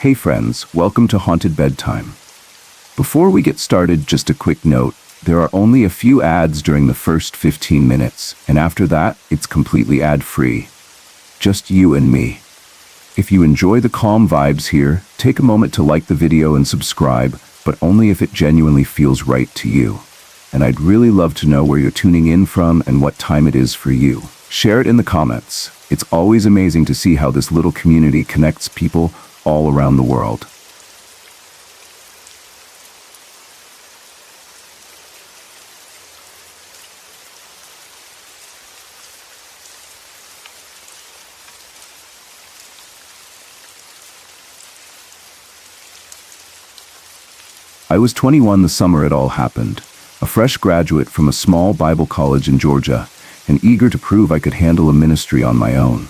Hey friends, welcome to Haunted Bedtime. Before we get started, just a quick note. There are only a few ads during the first 15 minutes, and after that, it's completely ad-free. Just you and me. If you enjoy the calm vibes here, take a moment to like the video and subscribe, but only if it genuinely feels right to you. And I'd really love to know where you're tuning in from and what time it is for you. Share it in the comments. It's always amazing to see how this little community connects people all around the world. I was 21 the summer it all happened, a fresh graduate from a small Bible college in Georgia, and eager to prove I could handle a ministry on my own.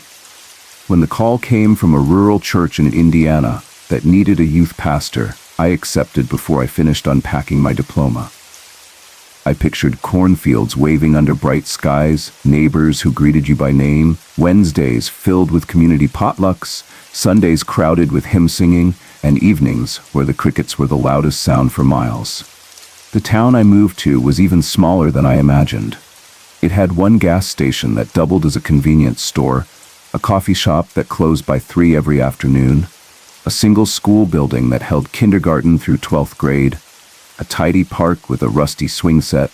When the call came from a rural church in Indiana that needed a youth pastor, I accepted before I finished unpacking my diploma. I pictured cornfields waving under bright skies, neighbors who greeted you by name, Wednesdays filled with community potlucks, Sundays crowded with hymn singing, and evenings where the crickets were the loudest sound for miles. The town I moved to was even smaller than I imagined. It had one gas station that doubled as a convenience store, a coffee shop that closed by 3 every afternoon, a single school building that held kindergarten through 12th grade, a tidy park with a rusty swing set,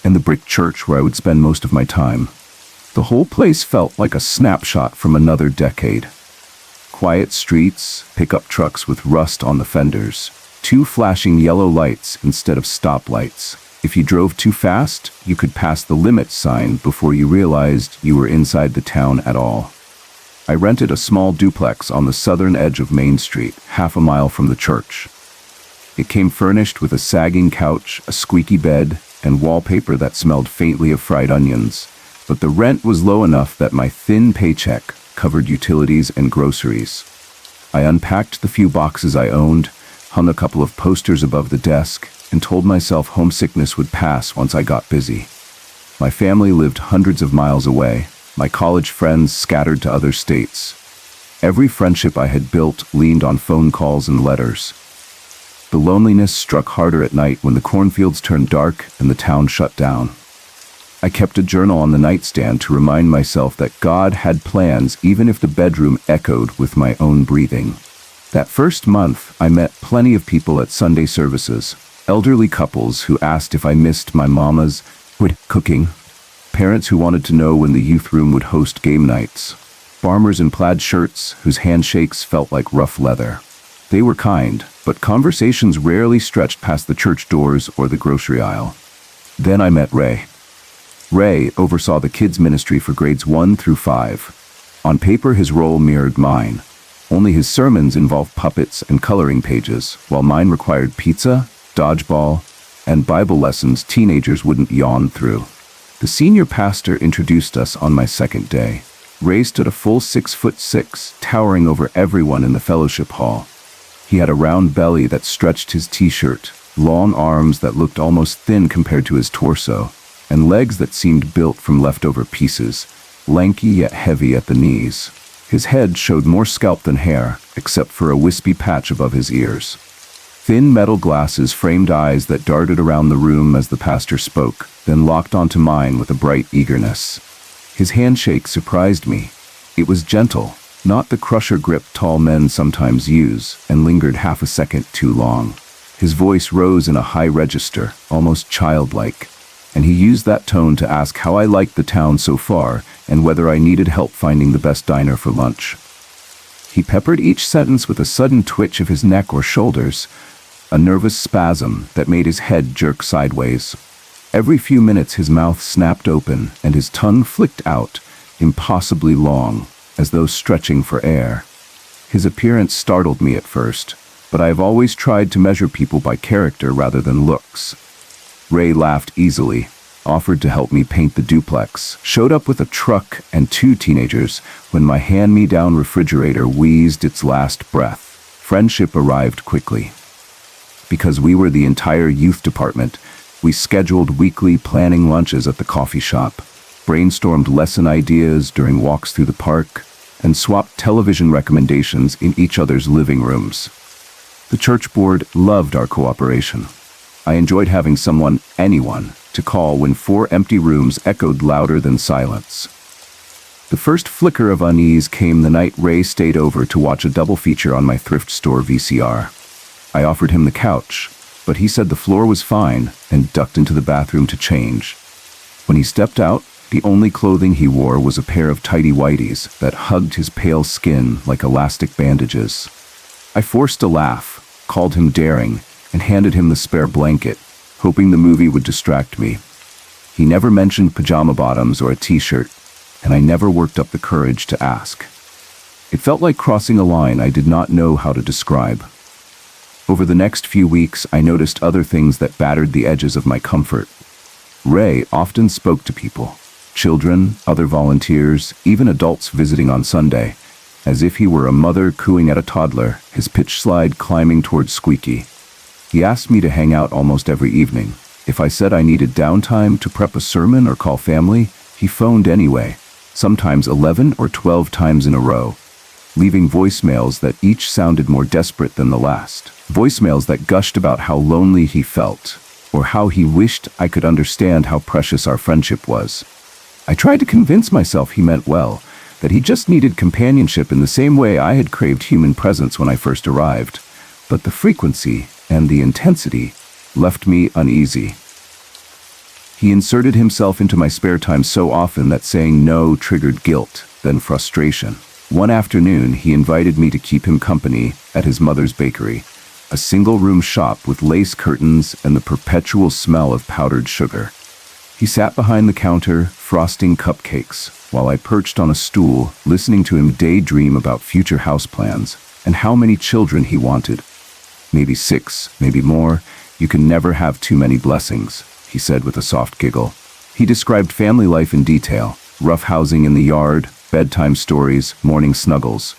and the brick church where I would spend most of my time. The whole place felt like a snapshot from another decade. Quiet streets, pickup trucks with rust on the fenders, 2 flashing yellow lights instead of stoplights. If you drove too fast, you could pass the limit sign before you realized you were inside the town at all. I rented a small duplex on the southern edge of Main Street, half a mile from the church. It came furnished with a sagging couch, a squeaky bed, and wallpaper that smelled faintly of fried onions, but the rent was low enough that my thin paycheck covered utilities and groceries. I unpacked the few boxes I owned, hung a couple of posters above the desk, and told myself homesickness would pass once I got busy. My family lived hundreds of miles away, my college friends scattered to other states. Every friendship I had built leaned on phone calls and letters. The loneliness struck harder at night when the cornfields turned dark and the town shut down. I kept a journal on the nightstand to remind myself that God had plans even if the bedroom echoed with my own breathing. That first month, I met plenty of people at Sunday services. Elderly couples who asked if I missed my mama's cooking, parents who wanted to know when the youth room would host game nights, farmers in plaid shirts whose handshakes felt like rough leather. They were kind, but conversations rarely stretched past the church doors or the grocery aisle. Then I met Ray. Ray oversaw the kids' ministry for grades 1 through 5. On paper, his role mirrored mine. Only his sermons involved puppets and coloring pages, while mine required pizza, dodgeball, and Bible lessons teenagers wouldn't yawn through. The senior pastor introduced us on my second day. Ray stood a full 6'6", towering over everyone in the fellowship hall. He had a round belly that stretched his t-shirt, long arms that looked almost thin compared to his torso, and legs that seemed built from leftover pieces, lanky yet heavy at the knees. His head showed more scalp than hair, except for a wispy patch above his ears. Thin metal glasses framed eyes that darted around the room as the pastor spoke, then locked onto mine with a bright eagerness. His handshake surprised me. It was gentle, not the crusher grip tall men sometimes use, and lingered half a second too long. His voice rose in a high register, almost childlike, and he used that tone to ask how I liked the town so far and whether I needed help finding the best diner for lunch. He peppered each sentence with a sudden twitch of his neck or shoulders, a nervous spasm that made his head jerk sideways. Every few minutes his mouth snapped open and his tongue flicked out, impossibly long, as though stretching for air. His appearance startled me at first, but I have always tried to measure people by character rather than looks. Ray laughed easily, offered to help me paint the duplex, showed up with a truck and 2 teenagers when my hand-me-down refrigerator wheezed its last breath. Friendship arrived quickly. Because we were the entire youth department, we scheduled weekly planning lunches at the coffee shop, brainstormed lesson ideas during walks through the park, and swapped television recommendations in each other's living rooms. The church board loved our cooperation. I enjoyed having anyone, to call when 4 empty rooms echoed louder than silence. The first flicker of unease came the night Ray stayed over to watch a double feature on my thrift store VCR. I offered him the couch, but he said the floor was fine and ducked into the bathroom to change. When he stepped out, the only clothing he wore was a pair of tidy whities that hugged his pale skin like elastic bandages. I forced a laugh, called him daring, and handed him the spare blanket, hoping the movie would distract me. He never mentioned pajama bottoms or a t-shirt, and I never worked up the courage to ask. It felt like crossing a line I did not know how to describe. Over the next few weeks, I noticed other things that battered the edges of my comfort. Ray often spoke to people, children, other volunteers, even adults visiting on Sunday, as if he were a mother cooing at a toddler, his pitch slide climbing towards squeaky. He asked me to hang out almost every evening. If I said I needed downtime to prep a sermon or call family, he phoned anyway, sometimes 11 or 12 times in a row, leaving voicemails that each sounded more desperate than the last. Voicemails that gushed about how lonely he felt, or how he wished I could understand how precious our friendship was. I tried to convince myself he meant well, that he just needed companionship in the same way I had craved human presence when I first arrived, but the frequency and the intensity left me uneasy. He inserted himself into my spare time so often that saying no triggered guilt, then frustration. One afternoon, he invited me to keep him company at his mother's bakery, a single-room shop with lace curtains and the perpetual smell of powdered sugar. He sat behind the counter, frosting cupcakes, while I perched on a stool, listening to him daydream about future house plans and how many children he wanted. Maybe 6, maybe more. You can never have too many blessings, he said with a soft giggle. He described family life in detail, roughhousing in the yard, bedtime stories, morning snuggles.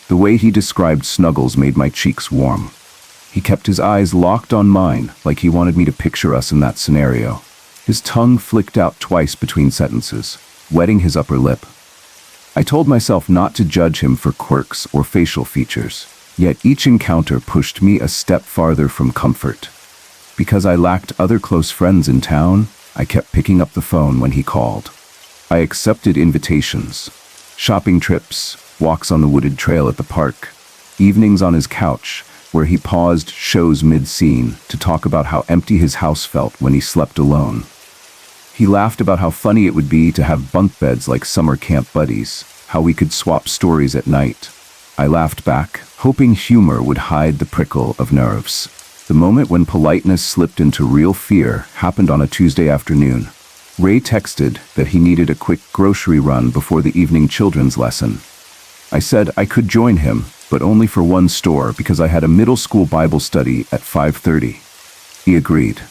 The way he described snuggles made my cheeks warm. He kept his eyes locked on mine, like he wanted me to picture us in that scenario. His tongue flicked out twice between sentences, wetting his upper lip. I told myself not to judge him for quirks or facial features, yet each encounter pushed me a step farther from comfort. Because I lacked other close friends in town, I kept picking up the phone when he called. I accepted invitations, shopping trips, walks on the wooded trail at the park, evenings on his couch, where he paused shows mid-scene to talk about how empty his house felt when he slept alone. He laughed about how funny it would be to have bunk beds like summer camp buddies, how we could swap stories at night. I laughed back, hoping humor would hide the prickle of nerves. The moment when politeness slipped into real fear happened on a Tuesday afternoon. Ray texted that he needed a quick grocery run before the evening children's lesson. I said I could join him, but only for one store because I had a middle school Bible study at 5:30. He agreed.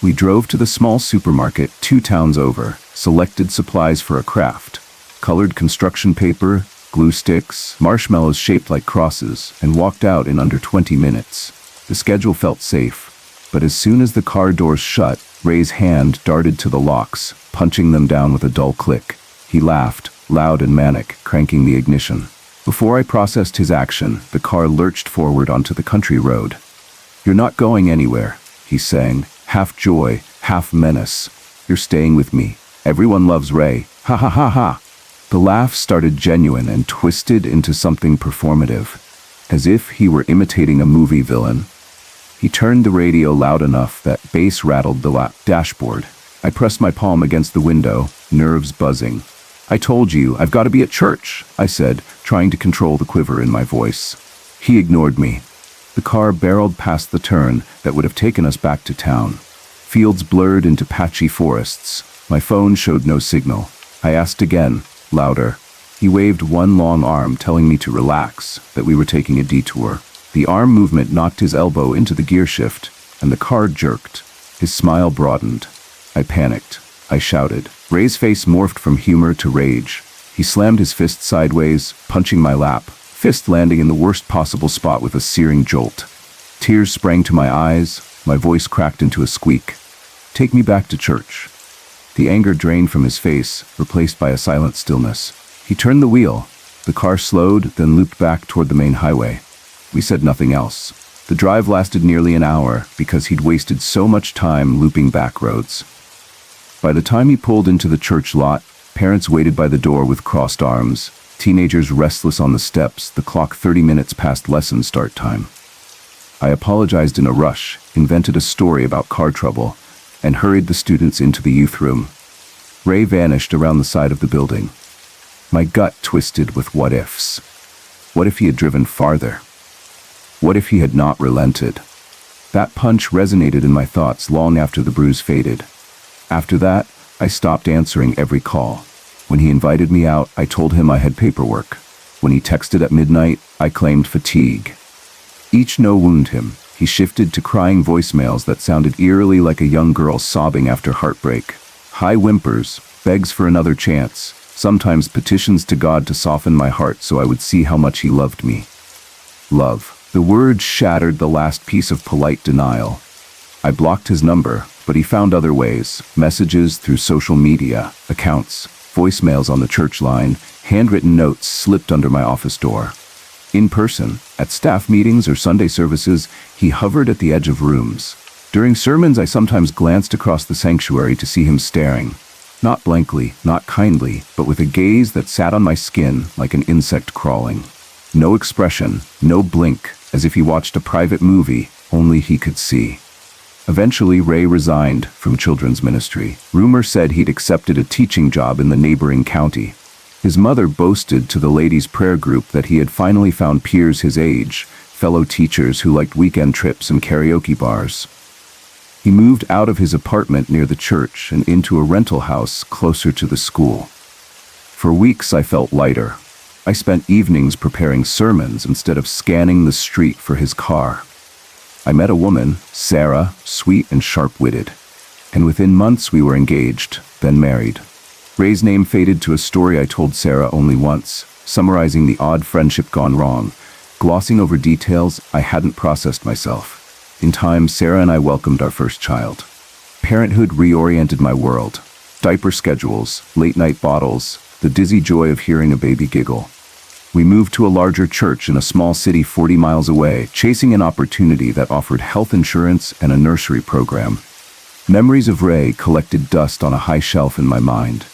We drove to the small supermarket 2 towns over, selected supplies for a craft, colored construction paper, glue sticks, marshmallows shaped like crosses, and walked out in under 20 minutes. The schedule felt safe, but as soon as the car doors shut, Ray's hand darted to the locks, punching them down with a dull click. He laughed, loud and manic, cranking the ignition. Before I processed his action, the car lurched forward onto the country road. "You're not going anywhere," he sang, half joy, half menace. "You're staying with me. Everyone loves Ray. Ha ha ha ha." The laugh started genuine and twisted into something performative, as if he were imitating a movie villain. He turned the radio loud enough that bass rattled the dashboard. I pressed my palm against the window, nerves buzzing. "I told you, I've got to be at church," I said, trying to control the quiver in my voice. He ignored me. The car barreled past the turn that would have taken us back to town. Fields blurred into patchy forests. My phone showed no signal. I asked again, louder. He waved one long arm, telling me to relax, that we were taking a detour. The arm movement knocked his elbow into the gear shift, and the car jerked. His smile broadened. I panicked. I shouted. Ray's face morphed from humor to rage. He slammed his fist sideways, punching my lap, fist landing in the worst possible spot with a searing jolt. Tears sprang to my eyes, my voice cracked into a squeak. "Take me back to church." The anger drained from his face, replaced by a silent stillness. He turned the wheel, The car slowed, then looped back toward the main highway. We said nothing else. The drive lasted nearly an hour because he'd wasted so much time looping back roads. By the time he pulled into the church lot, parents waited by the door with crossed arms, teenagers restless on the steps, the clock 30 minutes past lesson start time. I apologized in a rush, invented a story about car trouble, and hurried the students into the youth room. Ray vanished around the side of the building. My gut twisted with what-ifs. What if he had driven farther? What if he had not relented? That punch resonated in my thoughts long after the bruise faded. After that, I stopped answering every call. When he invited me out, I told him I had paperwork. When he texted at midnight, I claimed fatigue. Each no wounded him. He shifted to crying voicemails that sounded eerily like a young girl sobbing after heartbreak. High whimpers, begs for another chance, sometimes petitions to God to soften my heart so I would see how much he loved me. Love. The word shattered the last piece of polite denial. I blocked his number, but he found other ways, messages through social media, accounts, voicemails on the church line, handwritten notes slipped under my office door. In person, at staff meetings or Sunday services, he hovered at the edge of rooms. During sermons, I sometimes glanced across the sanctuary to see him staring. Not blankly, not kindly, but with a gaze that sat on my skin like an insect crawling. No expression, no blink, as if he watched a private movie only he could see. Eventually, Ray resigned from children's ministry. Rumor said he'd accepted a teaching job in the neighboring county. His mother boasted to the ladies' prayer group that he had finally found peers his age, fellow teachers who liked weekend trips and karaoke bars. He moved out of his apartment near the church and into a rental house closer to the school. For weeks, I felt lighter. I spent evenings preparing sermons instead of scanning the street for his car. I met a woman, Sarah, sweet and sharp-witted. And within months we were engaged, then married. Ray's name faded to a story I told Sarah only once, summarizing the odd friendship gone wrong, glossing over details I hadn't processed myself. In time, Sarah and I welcomed our first child. Parenthood reoriented my world. Diaper schedules, late-night bottles, the dizzy joy of hearing a baby giggle. We moved to a larger church in a small city 40 miles away, chasing an opportunity that offered health insurance and a nursery program. Memories of Ray collected dust on a high shelf in my mind.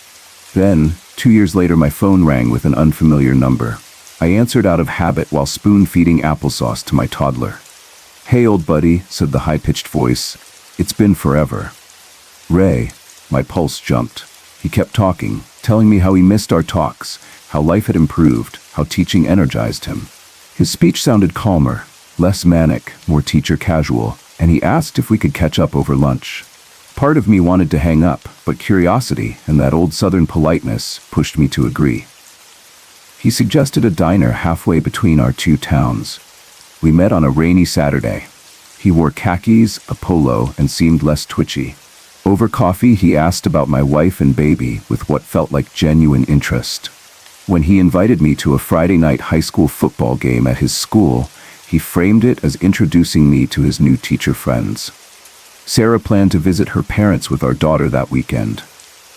Then, 2 years later, my phone rang with an unfamiliar number. I answered out of habit while spoon-feeding applesauce to my toddler. "Hey, old buddy," said the high-pitched voice. "It's been forever." Ray. My pulse jumped. He kept talking, telling me how he missed our talks, how life had improved, how teaching energized him. His speech sounded calmer, less manic, more teacher casual, and he asked if we could catch up over lunch. Part of me wanted to hang up, but curiosity and that old Southern politeness pushed me to agree. He suggested a diner halfway between our two towns. We met on a rainy Saturday. He wore khakis, a polo, and seemed less twitchy. Over coffee, he asked about my wife and baby with what felt like genuine interest. When he invited me to a Friday night high school football game at his school, he framed it as introducing me to his new teacher friends. Sarah planned to visit her parents with our daughter that weekend.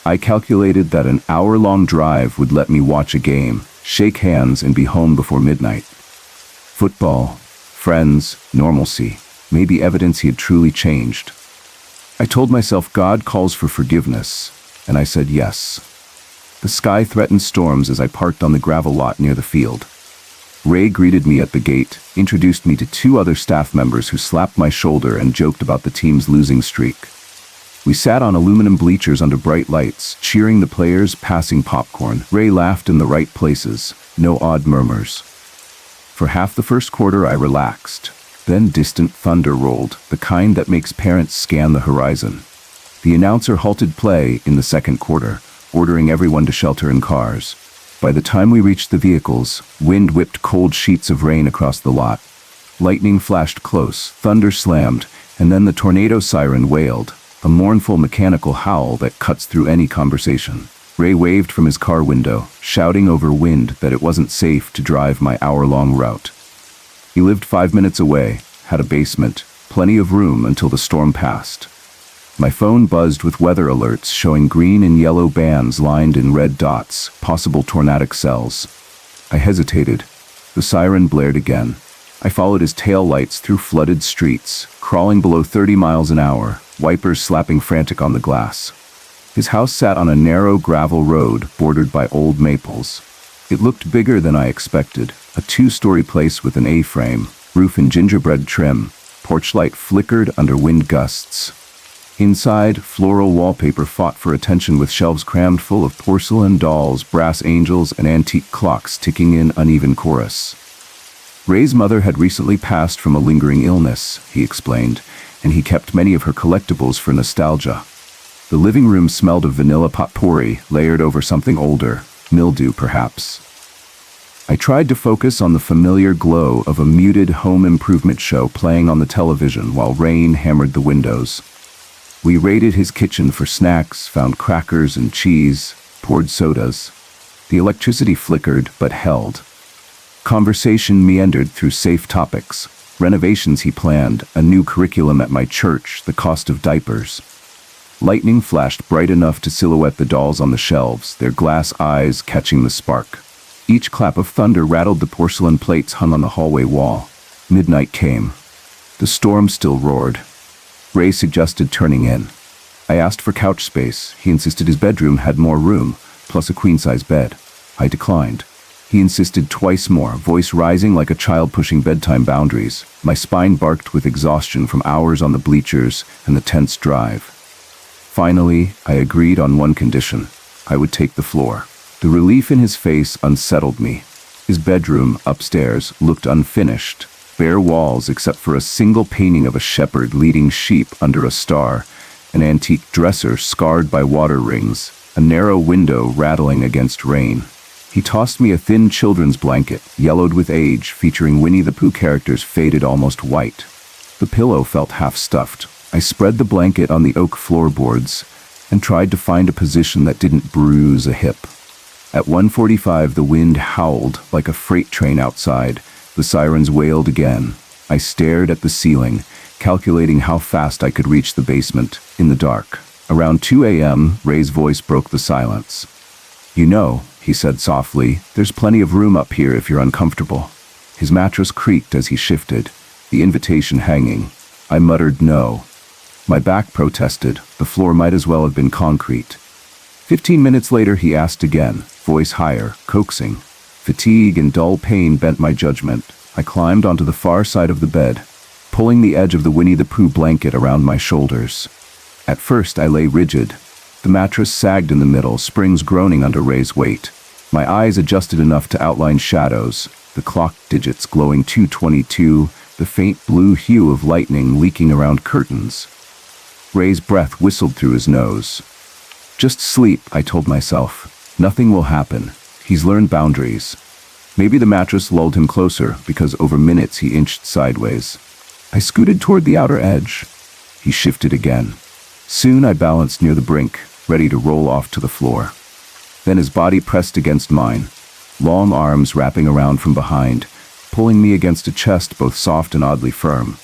I calculated that an hour-long drive would let me watch a game, shake hands, and be home before midnight. Football, friends, normalcy, maybe evidence he had truly changed. I told myself God calls for forgiveness, and I said yes. The sky threatened storms as I parked on the gravel lot near the field. Ray greeted me at the gate, introduced me to 2 other staff members who slapped my shoulder and joked about the team's losing streak. We sat on aluminum bleachers under bright lights, cheering the players, passing popcorn. Ray laughed in the right places, no odd murmurs. For half the first quarter, I relaxed. Then distant thunder rolled, the kind that makes parents scan the horizon. The announcer halted play in the second quarter, ordering everyone to shelter in cars. By the time we reached the vehicles, wind whipped cold sheets of rain across the lot. Lightning flashed close, thunder slammed, and then the tornado siren wailed, a mournful mechanical howl that cuts through any conversation. Ray waved from his car window, shouting over wind that it wasn't safe to drive my hour-long route. He lived 5 minutes away, had a basement, plenty of room until the storm passed. My phone buzzed with weather alerts showing green and yellow bands lined in red dots, possible tornadic cells. I hesitated. The siren blared again. I followed his taillights through flooded streets, crawling below 30 miles an hour, wipers slapping frantic on the glass. His house sat on a narrow gravel road bordered by old maples. It looked bigger than I expected, a 2-story place with an A-frame, roof in gingerbread trim. Porch light flickered under wind gusts. Inside, floral wallpaper fought for attention with shelves crammed full of porcelain dolls, brass angels, and antique clocks ticking in uneven chorus. Ray's mother had recently passed from a lingering illness, he explained, and he kept many of her collectibles for nostalgia. The living room smelled of vanilla potpourri layered over something older, mildew perhaps. I tried to focus on the familiar glow of a muted home improvement show playing on the television while rain hammered the windows. We raided his kitchen for snacks, found crackers and cheese, poured sodas. The electricity flickered but held. Conversation meandered through safe topics. Renovations he planned, a new curriculum at my church, the cost of diapers. Lightning flashed bright enough to silhouette the dolls on the shelves, their glass eyes catching the spark. Each clap of thunder rattled the porcelain plates hung on the hallway wall. Midnight came. The storm still roared. Ray suggested turning in. I asked for couch space. He insisted his bedroom had more room, plus a queen-size bed. I declined. He insisted twice more, voice rising like a child pushing bedtime boundaries. My spine barked with exhaustion from hours on the bleachers and the tense drive. Finally, I agreed on one condition. I would take the floor. The relief in his face unsettled me. His bedroom, upstairs, looked unfinished. Bare walls except for a single painting of a shepherd leading sheep under a star, an antique dresser scarred by water rings, a narrow window rattling against rain. He tossed me a thin children's blanket, yellowed with age, featuring Winnie the Pooh characters faded almost white. The pillow felt half-stuffed. I spread the blanket on the oak floorboards and tried to find a position that didn't bruise a hip. At 1:45, the wind howled like a freight train outside. The sirens wailed again. I stared at the ceiling, calculating how fast I could reach the basement, in the dark. Around 2 a.m., Ray's voice broke the silence. "You know," he said softly, "there's plenty of room up here if you're uncomfortable." His mattress creaked as he shifted, the invitation hanging. I muttered no. My back protested. The floor might as well have been concrete. 15 minutes later, he asked again, voice higher, coaxing. Fatigue and dull pain bent my judgment. I climbed onto the far side of the bed, pulling the edge of the Winnie the Pooh blanket around my shoulders. At first, I lay rigid. The mattress sagged in the middle, springs groaning under Ray's weight. My eyes adjusted enough to outline shadows, the clock digits glowing 2:22, the faint blue hue of lightning leaking around curtains. Ray's breath whistled through his nose. "Just sleep," I told myself. "Nothing will happen. He's learned boundaries." Maybe the mattress lulled him closer, because over minutes he inched sideways. I scooted toward the outer edge. He shifted again. Soon I balanced near the brink, ready to roll off to the floor. Then his body pressed against mine, long arms wrapping around from behind, pulling me against a chest both soft and oddly firm.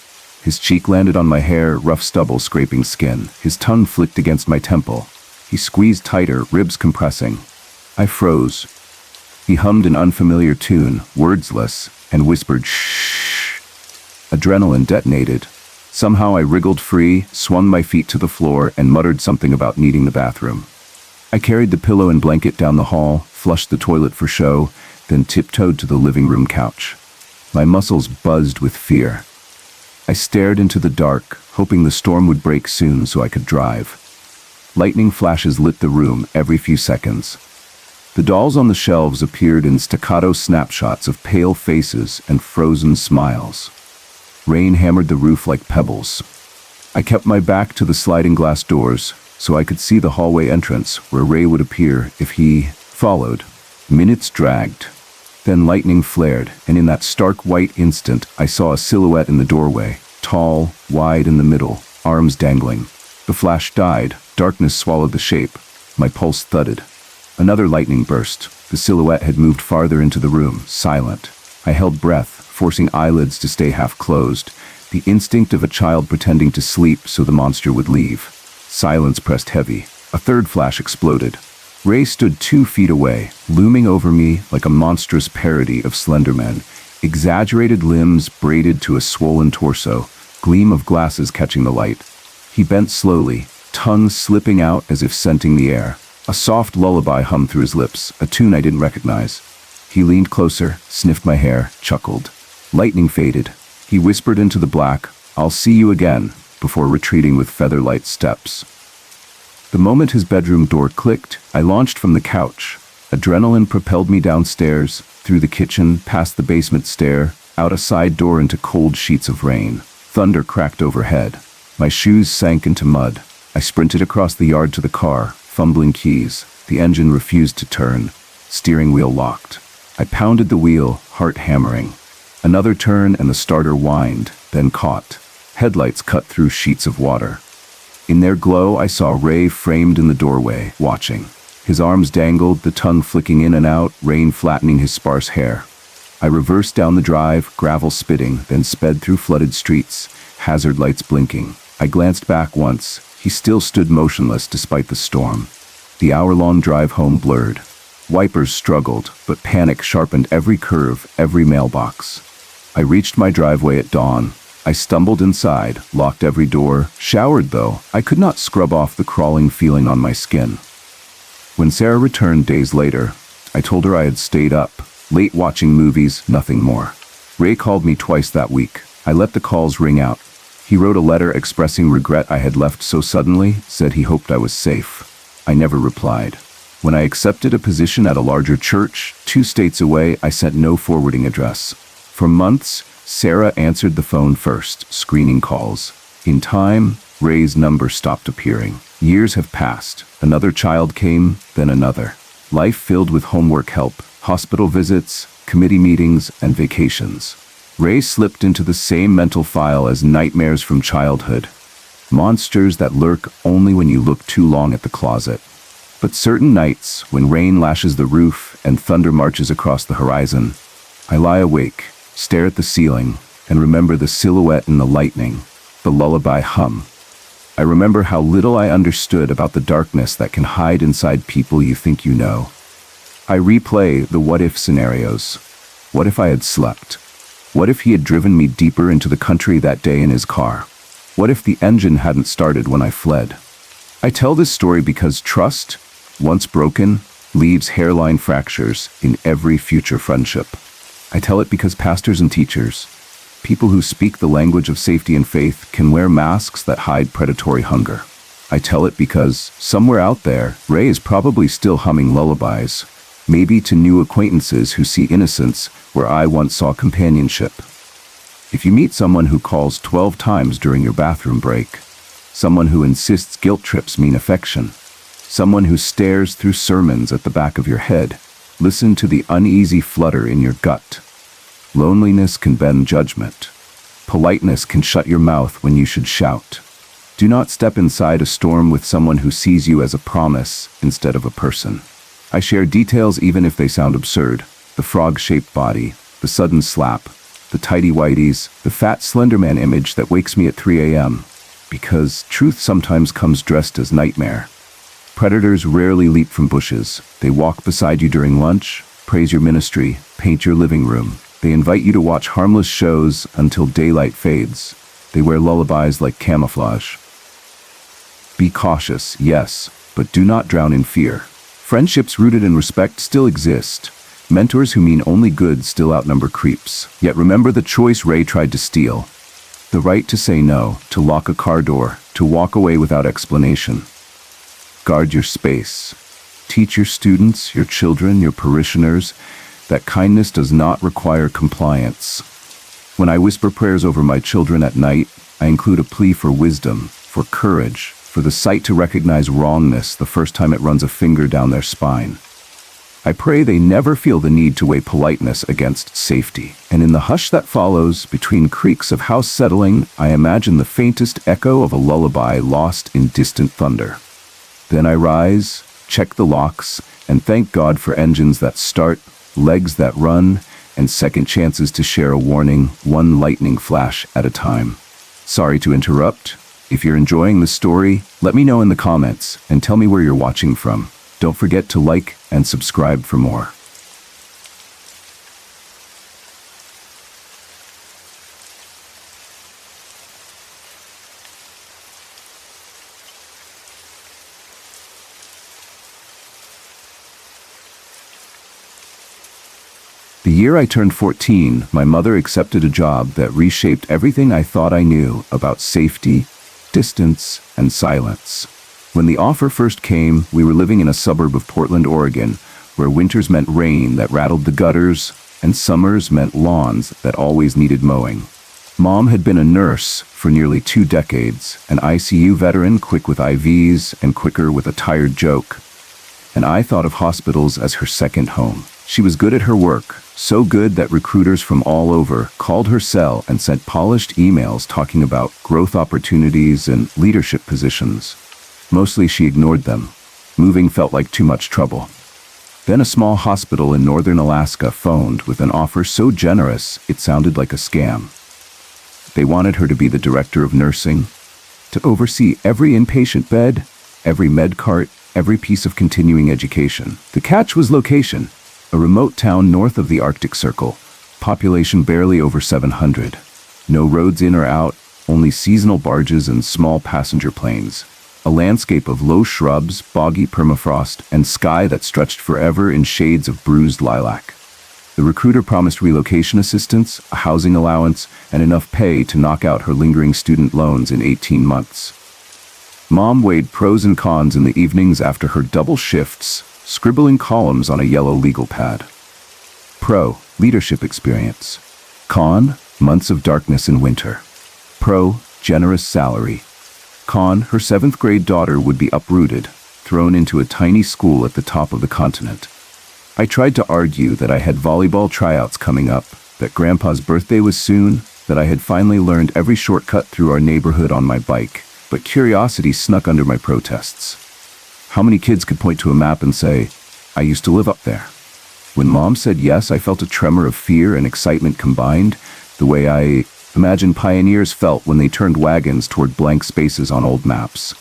His cheek landed on my hair, rough stubble scraping skin. His tongue flicked against my temple. He squeezed tighter, ribs compressing. I froze. He hummed an unfamiliar tune, wordsless, and whispered, "Shh." Adrenaline detonated. Somehow I wriggled free, swung my feet to the floor, and muttered something about needing the bathroom. I carried the pillow and blanket down the hall, flushed the toilet for show, then tiptoed to the living room couch. My muscles buzzed with fear. I stared into the dark, hoping the storm would break soon so I could drive. Lightning flashes lit the room every few seconds. The dolls on the shelves appeared in staccato snapshots of pale faces and frozen smiles. Rain hammered the roof like pebbles. I kept my back to the sliding glass doors so I could see the hallway entrance where Ray would appear if he followed. Minutes dragged. Then lightning flared, and in that stark white instant, I saw a silhouette in the doorway, tall, wide in the middle, arms dangling. The flash died. Darkness swallowed the shape. My pulse thudded. Another lightning burst. The silhouette had moved farther into the room, silent. I held breath, forcing eyelids to stay half closed, the instinct of a child pretending to sleep so the monster would leave. Silence pressed heavy. A third flash exploded. Ray stood 2 feet away, looming over me like a monstrous parody of Slenderman, exaggerated limbs braided to a swollen torso, gleam of glasses catching the light. He bent slowly, tongue slipping out as if scenting the air. A soft lullaby hummed through his lips, a tune I didn't recognize. He leaned closer, sniffed my hair, chuckled. Lightning faded. He whispered into the black, "I'll see you again," before retreating with feather-light steps. The moment his bedroom door clicked, I launched from the couch. Adrenaline propelled me downstairs, through the kitchen, past the basement stair, out a side door into cold sheets of rain. Thunder cracked overhead. My shoes sank into mud. I sprinted across the yard to the car, fumbling keys. The engine refused to turn. Steering wheel locked. I pounded the wheel, heart hammering. Another turn and the starter whined, then caught. Headlights cut through sheets of water. In their glow, I saw Ray framed in the doorway, watching. His arms dangled, the tongue flicking in and out, rain flattening his sparse hair. I reversed down the drive, gravel spitting, then sped through flooded streets, hazard lights blinking. I glanced back once. He still stood motionless despite the storm. The hour-long drive home blurred. Wipers struggled, but panic sharpened every curve, every mailbox. I reached my driveway at dawn. I stumbled inside, locked every door. Showered though, I could not scrub off the crawling feeling on my skin. When Sarah returned days later, I told her I had stayed up, late watching movies, nothing more. Ray called me twice that week. I let the calls ring out. He wrote a letter expressing regret I had left so suddenly, said he hoped I was safe. I never replied. When I accepted a position at a larger church, 2 states away, I sent no forwarding address. For months, Sarah answered the phone first, screening calls. In time, Ray's number stopped appearing. Years have passed. Another child came, then another. Life filled with homework help, hospital visits, committee meetings, and vacations. Ray slipped into the same mental file as nightmares from childhood. Monsters that lurk only when you look too long at the closet. But certain nights, when rain lashes the roof and thunder marches across the horizon, I lie awake, stare at the ceiling, and remember the silhouette in the lightning, the lullaby hum. I remember how little I understood about the darkness that can hide inside people you think you know. I replay the what-if scenarios. What if I had slept? What if he had driven me deeper into the country that day in his car? What if the engine hadn't started when I fled? I tell this story because trust, once broken, leaves hairline fractures in every future friendship. I tell it because pastors and teachers, people who speak the language of safety and faith, can wear masks that hide predatory hunger. I tell it because, somewhere out there, Ray is probably still humming lullabies, maybe to new acquaintances who see innocence where I once saw companionship. If you meet someone who calls 12 times during your bathroom break, someone who insists guilt trips mean affection, someone who stares through sermons at the back of your head, listen to the uneasy flutter in your gut. Loneliness can bend judgment. Politeness can shut your mouth when you should shout. Do not step inside a storm with someone who sees you as a promise instead of a person. I share details even if they sound absurd. The frog-shaped body, the sudden slap, the tighty-whities, the fat Slenderman image that wakes me at 3 a.m. Because truth sometimes comes dressed as nightmare. Predators rarely leap from bushes. They walk beside you during lunch, praise your ministry, paint your living room. They invite you to watch harmless shows until daylight fades. They wear lullabies like camouflage. Be cautious, yes, but do not drown in fear. Friendships rooted in respect still exist. Mentors who mean only good still outnumber creeps. Yet remember the choice Ray tried to steal. The right to say no, to lock a car door, to walk away without explanation. Guard your space. Teach your students, your children, your parishioners, that kindness does not require compliance. When I whisper prayers over my children at night, I include a plea for wisdom, for courage, for the sight to recognize wrongness the first time it runs a finger down their spine. I pray they never feel the need to weigh politeness against safety. And in the hush that follows, between creaks of house settling, I imagine the faintest echo of a lullaby lost in distant thunder. Then I rise, check the locks, and thank God for engines that start, legs that run, and second chances to share a warning, one lightning flash at a time. Sorry to interrupt. If you're enjoying the story, let me know in the comments and tell me where you're watching from. Don't forget to like and subscribe for more. The year I turned 14, my mother accepted a job that reshaped everything I thought I knew about safety, distance, and silence. When the offer first came, we were living in a suburb of Portland, Oregon, where winters meant rain that rattled the gutters, and summers meant lawns that always needed mowing. Mom had been a nurse for nearly 2 decades, an ICU veteran quick with IVs and quicker with a tired joke. And I thought of hospitals as her second home. She was good at her work, so good that recruiters from all over called her cell and sent polished emails talking about growth opportunities and leadership positions. Mostly she ignored them. Moving felt like too much trouble. Then a small hospital in northern Alaska phoned with an offer so generous it sounded like a scam. They wanted her to be the director of nursing, to oversee every inpatient bed, every med cart, every piece of continuing education. The catch was location. A remote town north of the Arctic Circle, population barely over 700. No roads in or out, only seasonal barges and small passenger planes. A landscape of low shrubs, boggy permafrost, and sky that stretched forever in shades of bruised lilac. The recruiter promised relocation assistance, a housing allowance, and enough pay to knock out her lingering student loans in 18 months. Mom weighed pros and cons in the evenings after her double shifts, scribbling columns on a yellow legal pad. Pro, leadership experience. Con, months of darkness in winter. Pro, generous salary. Con, her 7th grade daughter would be uprooted, thrown into a tiny school at the top of the continent. I tried to argue that I had volleyball tryouts coming up, that Grandpa's birthday was soon, that I had finally learned every shortcut through our neighborhood on my bike, but curiosity snuck under my protests. How many kids could point to a map and say, I used to live up there? When Mom said yes, I felt a tremor of fear and excitement combined, the way I imagine pioneers felt when they turned wagons toward blank spaces on old maps.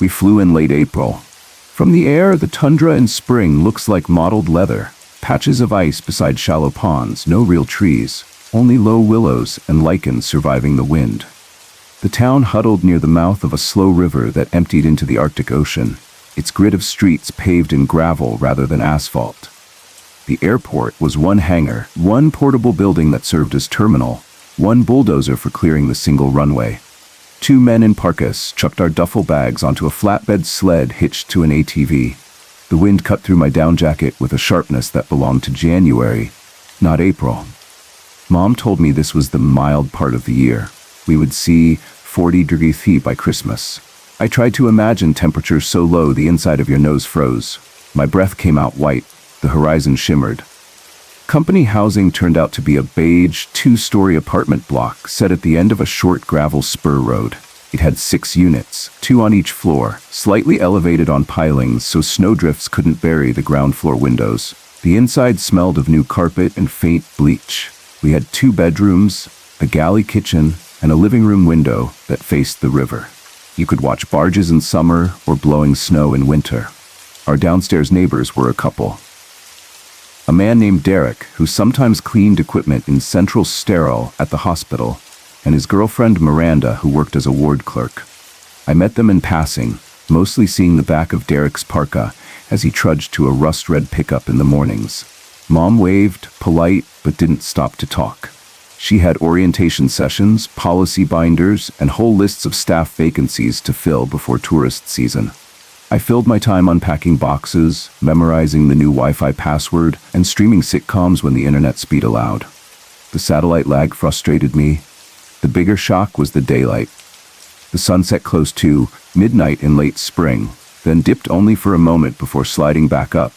We flew in late April. From the air, the tundra in spring looks like mottled leather, patches of ice beside shallow ponds, no real trees, only low willows and lichens surviving the wind. The town huddled near the mouth of a slow river that emptied into the Arctic Ocean, its grid of streets paved in gravel rather than asphalt. The airport was one hangar, one portable building that served as terminal, one bulldozer for clearing the single runway. 2 men in parkas chucked our duffel bags onto a flatbed sled hitched to an ATV. The wind cut through my down jacket with a sharpness that belonged to January, not April. Mom told me this was the mild part of the year. We would see 40-degree heat by Christmas. I tried to imagine temperatures so low the inside of your nose froze. My breath came out white. The horizon shimmered. Company housing turned out to be a beige, 2-story apartment block set at the end of a short gravel spur road. It had 6 units, 2 on each floor, slightly elevated on pilings so snowdrifts couldn't bury the ground floor windows. The inside smelled of new carpet and faint bleach. We had 2 bedrooms, a galley kitchen, and a living room window that faced the river. You could watch barges in summer or blowing snow in winter. Our downstairs neighbors were a couple. A man named Derek, who sometimes cleaned equipment in Central Sterile at the hospital, and his girlfriend Miranda, who worked as a ward clerk. I met them in passing, mostly seeing the back of Derek's parka as he trudged to a rust-red pickup in the mornings. Mom waved, polite, but didn't stop to talk. She had orientation sessions, policy binders, and whole lists of staff vacancies to fill before tourist season. I filled my time unpacking boxes, memorizing the new Wi-Fi password, and streaming sitcoms when the internet speed allowed. The satellite lag frustrated me. The bigger shock was the daylight. The sun set close to midnight in late spring, then dipped only for a moment before sliding back up,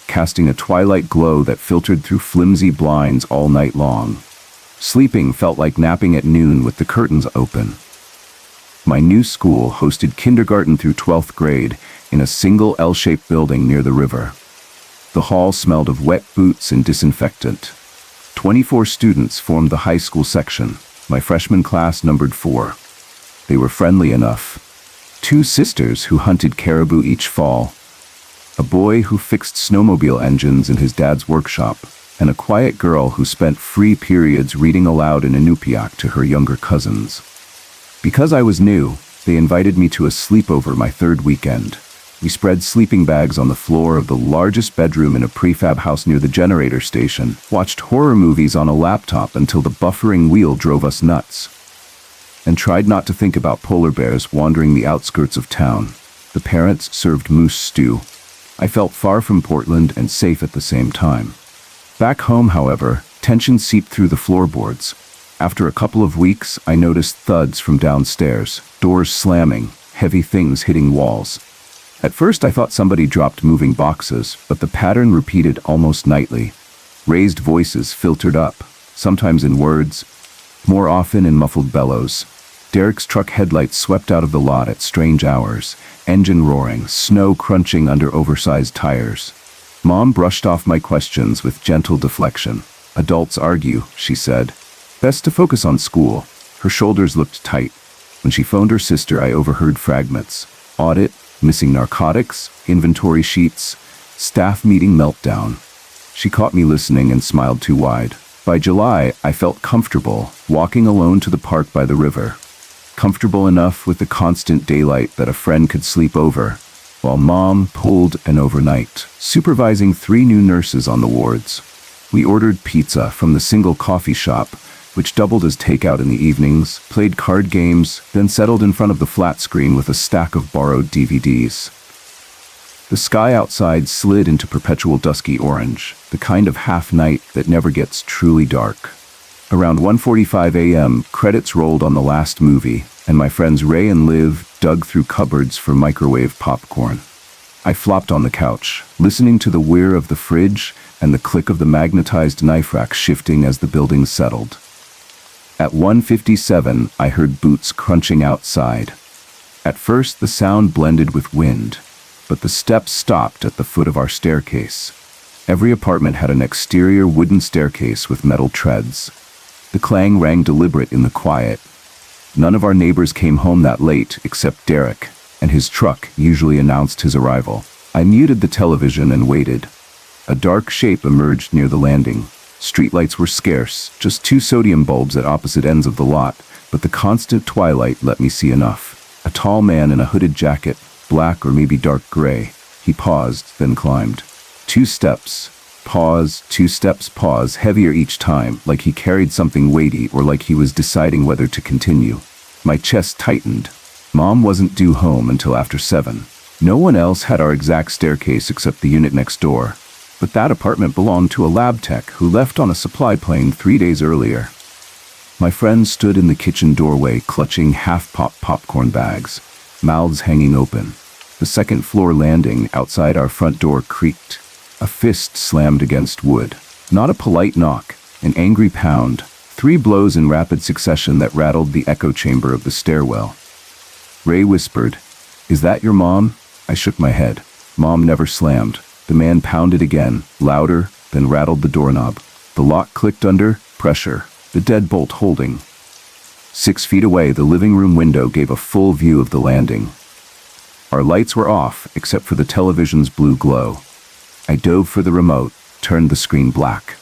casting a twilight glow that filtered through flimsy blinds all night long. Sleeping felt like napping at noon with the curtains open. My new school hosted kindergarten through 12th grade in a single L-shaped building near the river. The hall smelled of wet boots and disinfectant. 24 students formed the high school section. My freshman class numbered 4. They were friendly enough. 2 sisters who hunted caribou each fall. a boy who fixed snowmobile engines in his dad's workshop, and a quiet girl who spent free periods reading aloud in Inupiaq to her younger cousins. Because I was new, they invited me to a sleepover my third weekend. We spread sleeping bags on the floor of the largest bedroom in a prefab house near the generator station, watched horror movies on a laptop until the buffering wheel drove us nuts, and tried not to think about polar bears wandering the outskirts of town. The parents served moose stew. I felt far from Portland and safe at the same time. Back home, however, tension seeped through the floorboards. After a couple of weeks, I noticed thuds from downstairs, doors slamming, heavy things hitting walls. At first I thought somebody dropped moving boxes, but the pattern repeated almost nightly. Raised voices filtered up, sometimes in words, more often in muffled bellows. Derek's truck headlights swept out of the lot at strange hours, engine roaring, snow crunching under oversized tires. Mom brushed off my questions with gentle deflection. "Adults argue," she said. "Best to focus on school." Her shoulders looked tight. When she phoned her sister, I overheard fragments. Audit, missing narcotics, inventory sheets, staff meeting meltdown. She caught me listening and smiled too wide. By July, I felt comfortable, walking alone to the park by the river. Comfortable enough with the constant daylight that a friend could sleep over, while Mom pulled an overnight, supervising 3 new nurses on the wards. We ordered pizza from the single coffee shop, which doubled as takeout in the evenings, played card games, then settled in front of the flat screen with a stack of borrowed DVDs. The sky outside slid into perpetual dusky orange, the kind of half-night that never gets truly dark. Around 1:45 a.m., credits rolled on the last movie, and my friends Ray and Liv dug through cupboards for microwave popcorn. I flopped on the couch, listening to the whir of the fridge and the click of the magnetized knife rack shifting as the building settled. At 1:57, I heard boots crunching outside. At first, the sound blended with wind, but the steps stopped at the foot of our staircase. Every apartment had an exterior wooden staircase with metal treads. The clang rang deliberate in the quiet. None of our neighbors came home that late except Derek, and his truck usually announced his arrival. I muted the television and waited. A dark shape emerged near the landing. Streetlights were scarce, just 2 sodium bulbs at opposite ends of the lot, but the constant twilight let me see enough. A tall man in a hooded jacket, black or maybe dark gray. He paused, then climbed. 2 steps. Pause, 2 steps, pause, heavier each time, like he carried something weighty or like he was deciding whether to continue. My chest tightened. Mom wasn't due home until after 7. No one else had our exact staircase except the unit next door. But that apartment belonged to a lab tech who left on a supply plane 3 days earlier. My friends stood in the kitchen doorway clutching half-pop popcorn bags, mouths hanging open. The second-floor landing outside our front door creaked. A fist slammed against wood. Not a polite knock, an angry pound. 3 blows in rapid succession that rattled the echo chamber of the stairwell. Ray whispered, "Is that your mom?" I shook my head. Mom never slammed. The man pounded again, louder, then rattled the doorknob. The lock clicked under pressure, the deadbolt holding. 6 feet away, the living room window gave a full view of the landing. Our lights were off, except for the television's blue glow. I dove for the remote, turned the screen black.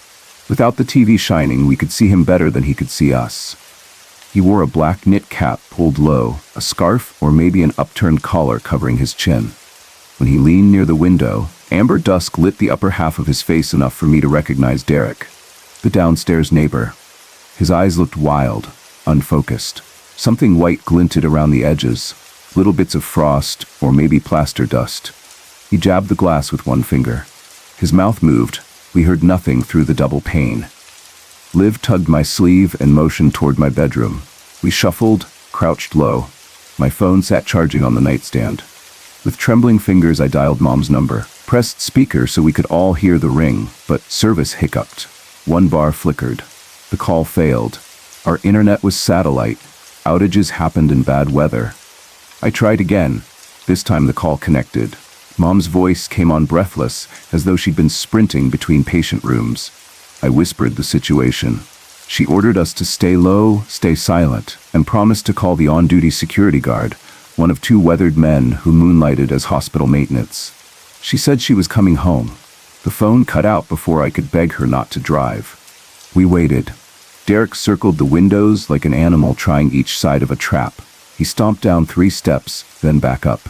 Without the TV shining, we could see him better than he could see us. He wore a black knit cap pulled low, a scarf or maybe an upturned collar covering his chin. When he leaned near the window, amber dusk lit the upper half of his face enough for me to recognize Derek, the downstairs neighbor. His eyes looked wild, unfocused. Something white glinted around the edges, little bits of frost or maybe plaster dust. He jabbed the glass with one finger. His mouth moved. We heard nothing through the double pane. Liv tugged my sleeve and motioned toward my bedroom. We shuffled, crouched low. My phone sat charging on the nightstand. With trembling fingers, I dialed Mom's number, pressed speaker so we could all hear the ring, but service hiccuped. 1 bar flickered. The call failed. Our internet was satellite. Outages happened in bad weather. I tried again. This time the call connected. Mom's voice came on breathless, as though she'd been sprinting between patient rooms. I whispered the situation. She ordered us to stay low, stay silent, and promised to call the on-duty security guard, one of 2 weathered men who moonlighted as hospital maintenance. She said she was coming home. The phone cut out before I could beg her not to drive. We waited. Derek circled the windows like an animal trying each side of a trap. He stomped down 3 steps, then back up.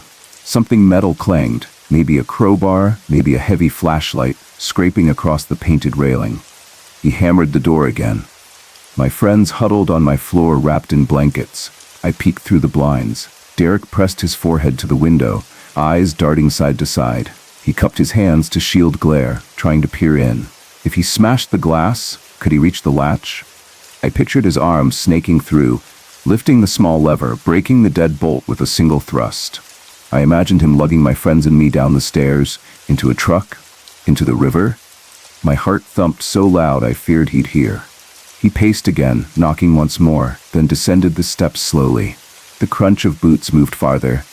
Something metal clanged, maybe a crowbar, maybe a heavy flashlight, scraping across the painted railing. He hammered the door again. My friends huddled on my floor wrapped in blankets. I peeked through the blinds. Derek pressed his forehead to the window, eyes darting side to side. He cupped his hands to shield glare, trying to peer in. If he smashed the glass, could he reach the latch? I pictured his arms snaking through, lifting the small lever, breaking the dead bolt with a single thrust. I imagined him lugging my friends and me down the stairs, into a truck, into the river. My heart thumped so loud I feared he'd hear. He paced again, knocking once more, then descended the steps slowly. The crunch of boots moved farther.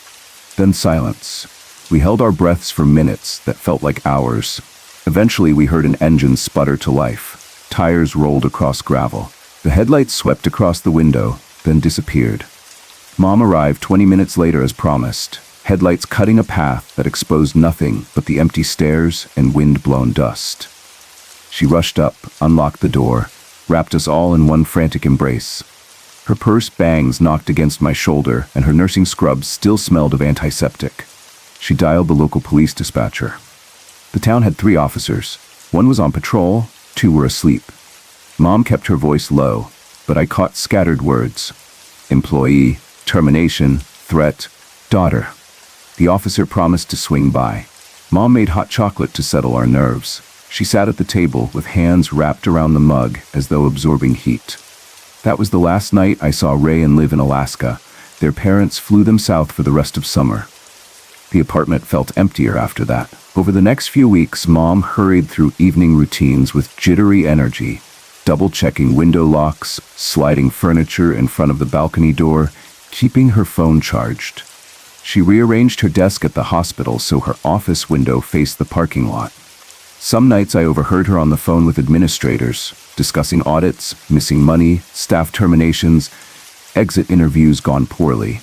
Then silence. We held our breaths for minutes that felt like hours. Eventually we heard an engine sputter to life. Tires rolled across gravel. The headlights swept across the window, then disappeared. Mom arrived 20 minutes later as promised, headlights cutting a path that exposed nothing but the empty stairs and wind-blown dust. She rushed up, unlocked the door, wrapped us all in one frantic embrace. Her purse bangs knocked against my shoulder, and her nursing scrubs still smelled of antiseptic. She dialed the local police dispatcher. The town had 3 officers. 1 was on patrol, 2 were asleep. Mom kept her voice low, but I caught scattered words. Employee, termination, threat, daughter. The officer promised to swing by. Mom made hot chocolate to settle our nerves. She sat at the table with hands wrapped around the mug as though absorbing heat. That was the last night I saw Ray and Liv in Alaska. Their parents flew them south for the rest of summer. The apartment felt emptier after that. Over the next few weeks, Mom hurried through evening routines with jittery energy, double-checking window locks, sliding furniture in front of the balcony door, keeping her phone charged. She rearranged her desk at the hospital so her office window faced the parking lot. Some nights I overheard her on the phone with administrators, discussing audits, missing money, staff terminations, exit interviews gone poorly.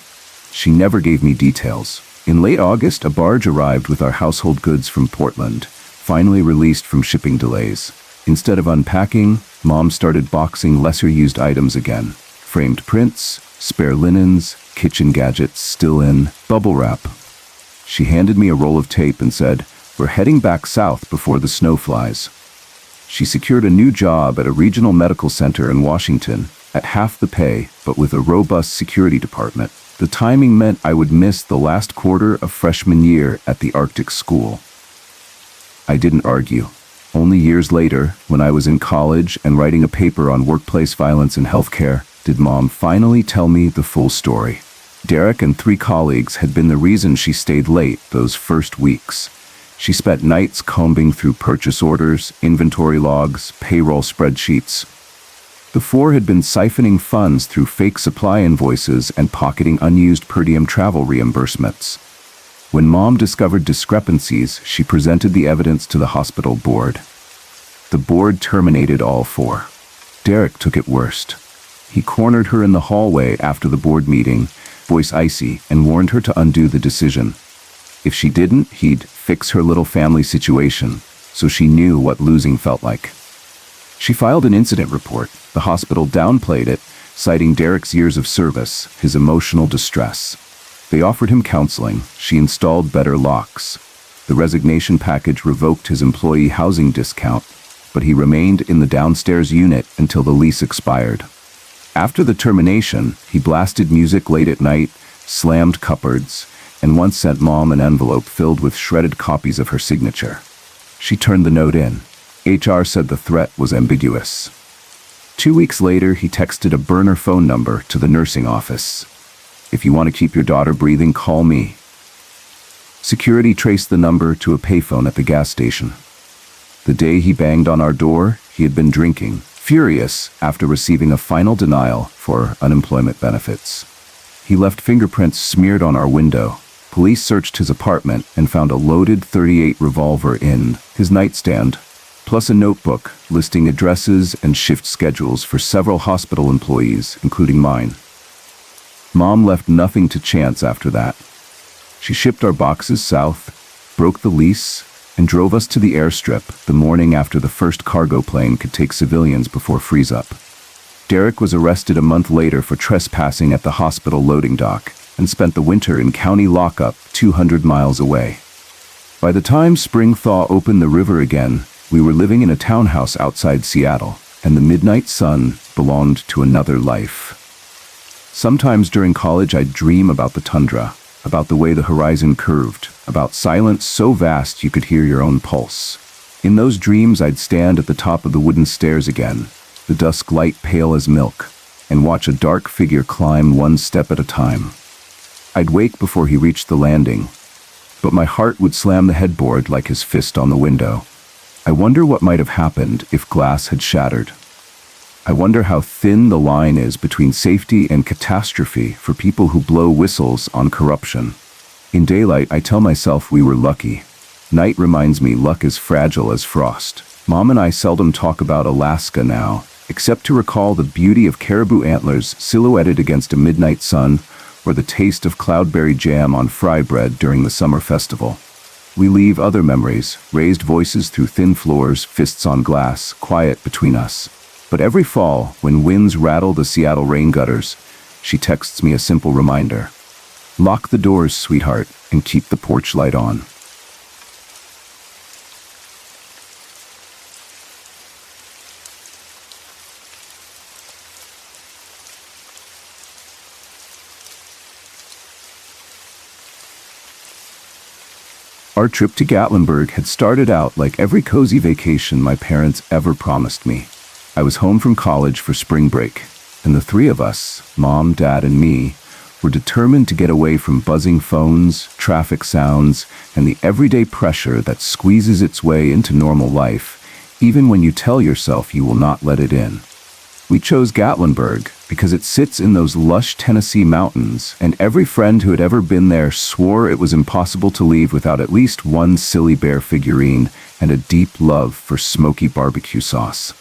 She never gave me details. In late August, a barge arrived with our household goods from Portland, finally released from shipping delays. Instead of unpacking, Mom started boxing lesser-used items again. Framed prints, spare linens, kitchen gadgets still in, bubble wrap. She handed me a roll of tape and said, "We're heading back south before the snow flies." She secured a new job at a regional medical center in Washington, at half the pay, but with a robust security department. The timing meant I would miss the last quarter of freshman year at the Arctic school. I didn't argue. Only years later, when I was in college and writing a paper on workplace violence in healthcare, did Mom finally tell me the full story. Derek and 3 colleagues had been the reason she stayed late those first weeks. She spent nights combing through purchase orders, inventory logs, payroll spreadsheets. The 4 had been siphoning funds through fake supply invoices and pocketing unused per diem travel reimbursements. When Mom discovered discrepancies, she presented the evidence to the hospital board. The board terminated all 4. Derek took it worst. He cornered her in the hallway after the board meeting, voice icy, and warned her to undo the decision. If she didn't, he'd fix her little family situation, so she knew what losing felt like. She filed an incident report. The hospital downplayed it, citing Derek's years of service, his emotional distress. They offered him counseling. She installed better locks. The resignation package revoked his employee housing discount, but he remained in the downstairs unit until the lease expired. After the termination, he blasted music late at night, slammed cupboards, and once sent Mom an envelope filled with shredded copies of her signature. She turned the note in. HR said the threat was ambiguous. 2 weeks later, he texted a burner phone number to the nursing office. "If you want to keep your daughter breathing, call me." Security traced the number to a payphone at the gas station. The day he banged on our door, he had been drinking, furious after receiving a final denial for unemployment benefits. He left fingerprints smeared on our window. Police searched his apartment and found a loaded .38 revolver in his nightstand, plus a notebook listing addresses and shift schedules for several hospital employees, including mine. Mom left nothing to chance after that. She shipped our boxes south, broke the lease, and drove us to the airstrip the morning after the first cargo plane could take civilians before freeze-up. Derek was arrested a month later for trespassing at the hospital loading dock and spent the winter in county lockup 200 miles away. By the time spring thaw opened the river again, we were living in a townhouse outside Seattle, and the midnight sun belonged to another life. Sometimes during college I'd dream about the tundra, about the way the horizon curved, about silence so vast you could hear your own pulse. In those dreams I'd stand at the top of the wooden stairs again, the dusk light pale as milk, and watch a dark figure climb one step at a time. I'd wake before he reached the landing, but my heart would slam the headboard like his fist on the window. I wonder what might have happened if glass had shattered. I wonder how thin the line is between safety and catastrophe for people who blow whistles on corruption. In daylight, I tell myself we were lucky. Night reminds me luck is fragile as frost. Mom and I seldom talk about Alaska now, except to recall the beauty of caribou antlers silhouetted against a midnight sun, or the taste of cloudberry jam on fry bread during the summer festival. We leave other memories, raised voices through thin floors, fists on glass, quiet between us. But every fall, when winds rattle the Seattle rain gutters, she texts me a simple reminder. Lock the doors, sweetheart, and keep the porch light on. Our trip to Gatlinburg had started out like every cozy vacation my parents ever promised me. I was home from college for spring break, and the three of us, Mom, Dad, and me, were determined to get away from buzzing phones, traffic sounds, and the everyday pressure that squeezes its way into normal life, even when you tell yourself you will not let it in. We chose Gatlinburg because it sits in those lush Tennessee mountains, and every friend who had ever been there swore it was impossible to leave without at least one silly bear figurine and a deep love for smoky barbecue sauce.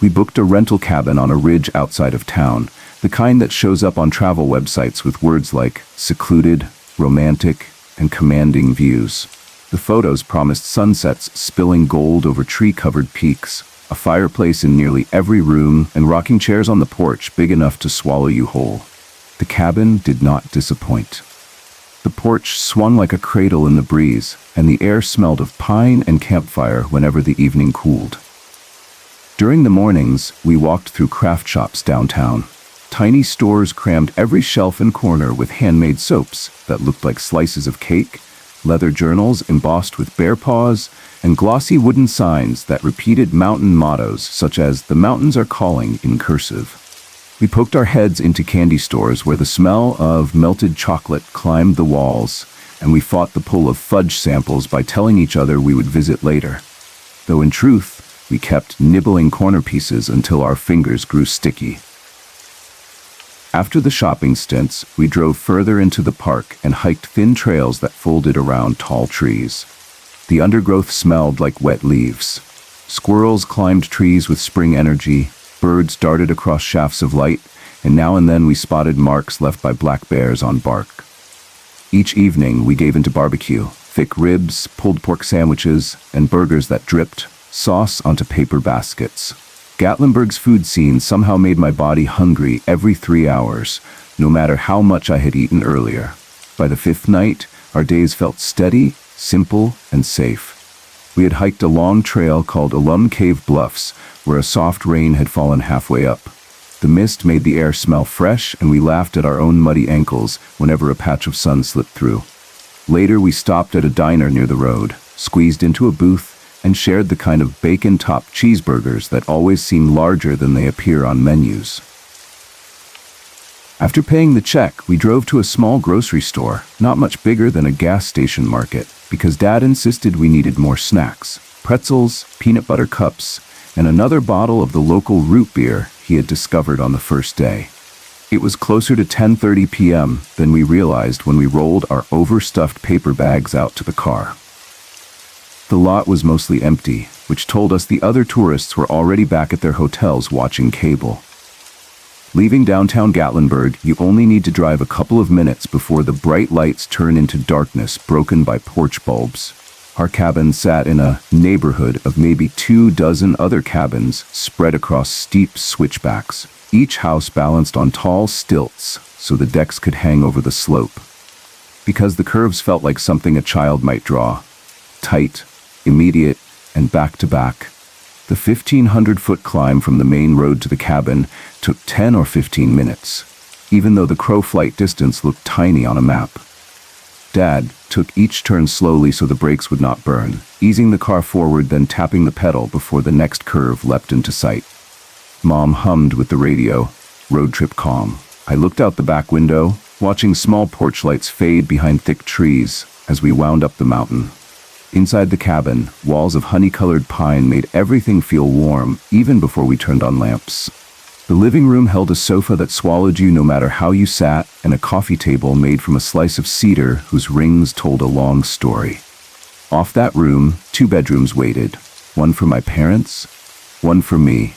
We booked a rental cabin on a ridge outside of town, the kind that shows up on travel websites with words like secluded, romantic, and commanding views. The photos promised sunsets spilling gold over tree-covered peaks, a fireplace in nearly every room, and rocking chairs on the porch big enough to swallow you whole. The cabin did not disappoint. The porch swung like a cradle in the breeze, and the air smelled of pine and campfire whenever the evening cooled. During the mornings, we walked through craft shops downtown. Tiny stores crammed every shelf and corner with handmade soaps that looked like slices of cake, leather journals embossed with bear paws, and glossy wooden signs that repeated mountain mottos such as "The mountains are calling" in cursive. We poked our heads into candy stores where the smell of melted chocolate climbed the walls, and we fought the pull of fudge samples by telling each other we would visit later. Though in truth, we kept nibbling corner pieces until our fingers grew sticky. After the shopping stints, we drove further into the park and hiked thin trails that folded around tall trees. The undergrowth smelled like wet leaves. Squirrels climbed trees with spring energy, birds darted across shafts of light, and now and then we spotted marks left by black bears on bark. Each evening we gave into barbecue, thick ribs, pulled pork sandwiches, and burgers that dripped sauce onto paper baskets. Gatlinburg's food scene somehow made my body hungry every 3 hours, no matter how much I had eaten earlier. By the fifth night, our days felt steady, simple, and safe. We had hiked a long trail called Alum Cave Bluffs, where a soft rain had fallen halfway up. The mist made the air smell fresh, and we laughed at our own muddy ankles whenever a patch of sun slipped through. Later, we stopped at a diner near the road, squeezed into a booth, and shared the kind of bacon-topped cheeseburgers that always seem larger than they appear on menus. After paying the check, we drove to a small grocery store, not much bigger than a gas station market, because Dad insisted we needed more snacks, pretzels, peanut butter cups, and another bottle of the local root beer he had discovered on the first day. It was closer to 10:30 p.m. than we realized when we rolled our overstuffed paper bags out to the car. The lot was mostly empty, which told us the other tourists were already back at their hotels watching cable. Leaving downtown Gatlinburg, you only need to drive a couple of minutes before the bright lights turn into darkness broken by porch bulbs. Our cabin sat in a neighborhood of maybe 24 other cabins spread across steep switchbacks, each house balanced on tall stilts so the decks could hang over the slope. Because the curves felt like something a child might draw, tight, immediate, and back-to-back. The 1,500-foot climb from the main road to the cabin took 10 or 15 minutes, even though the crow flight distance looked tiny on a map. Dad took each turn slowly so the brakes would not burn, easing the car forward then tapping the pedal before the next curve leapt into sight. Mom hummed with the radio, road trip calm. I looked out the back window, watching small porch lights fade behind thick trees as we wound up the mountain. Inside the cabin, walls of honey-colored pine made everything feel warm even before we turned on lamps. The living room held a sofa that swallowed you no matter how you sat, and a coffee table made from a slice of cedar whose rings told a long story. Off that room, 2 bedrooms waited, one for my parents, one for me.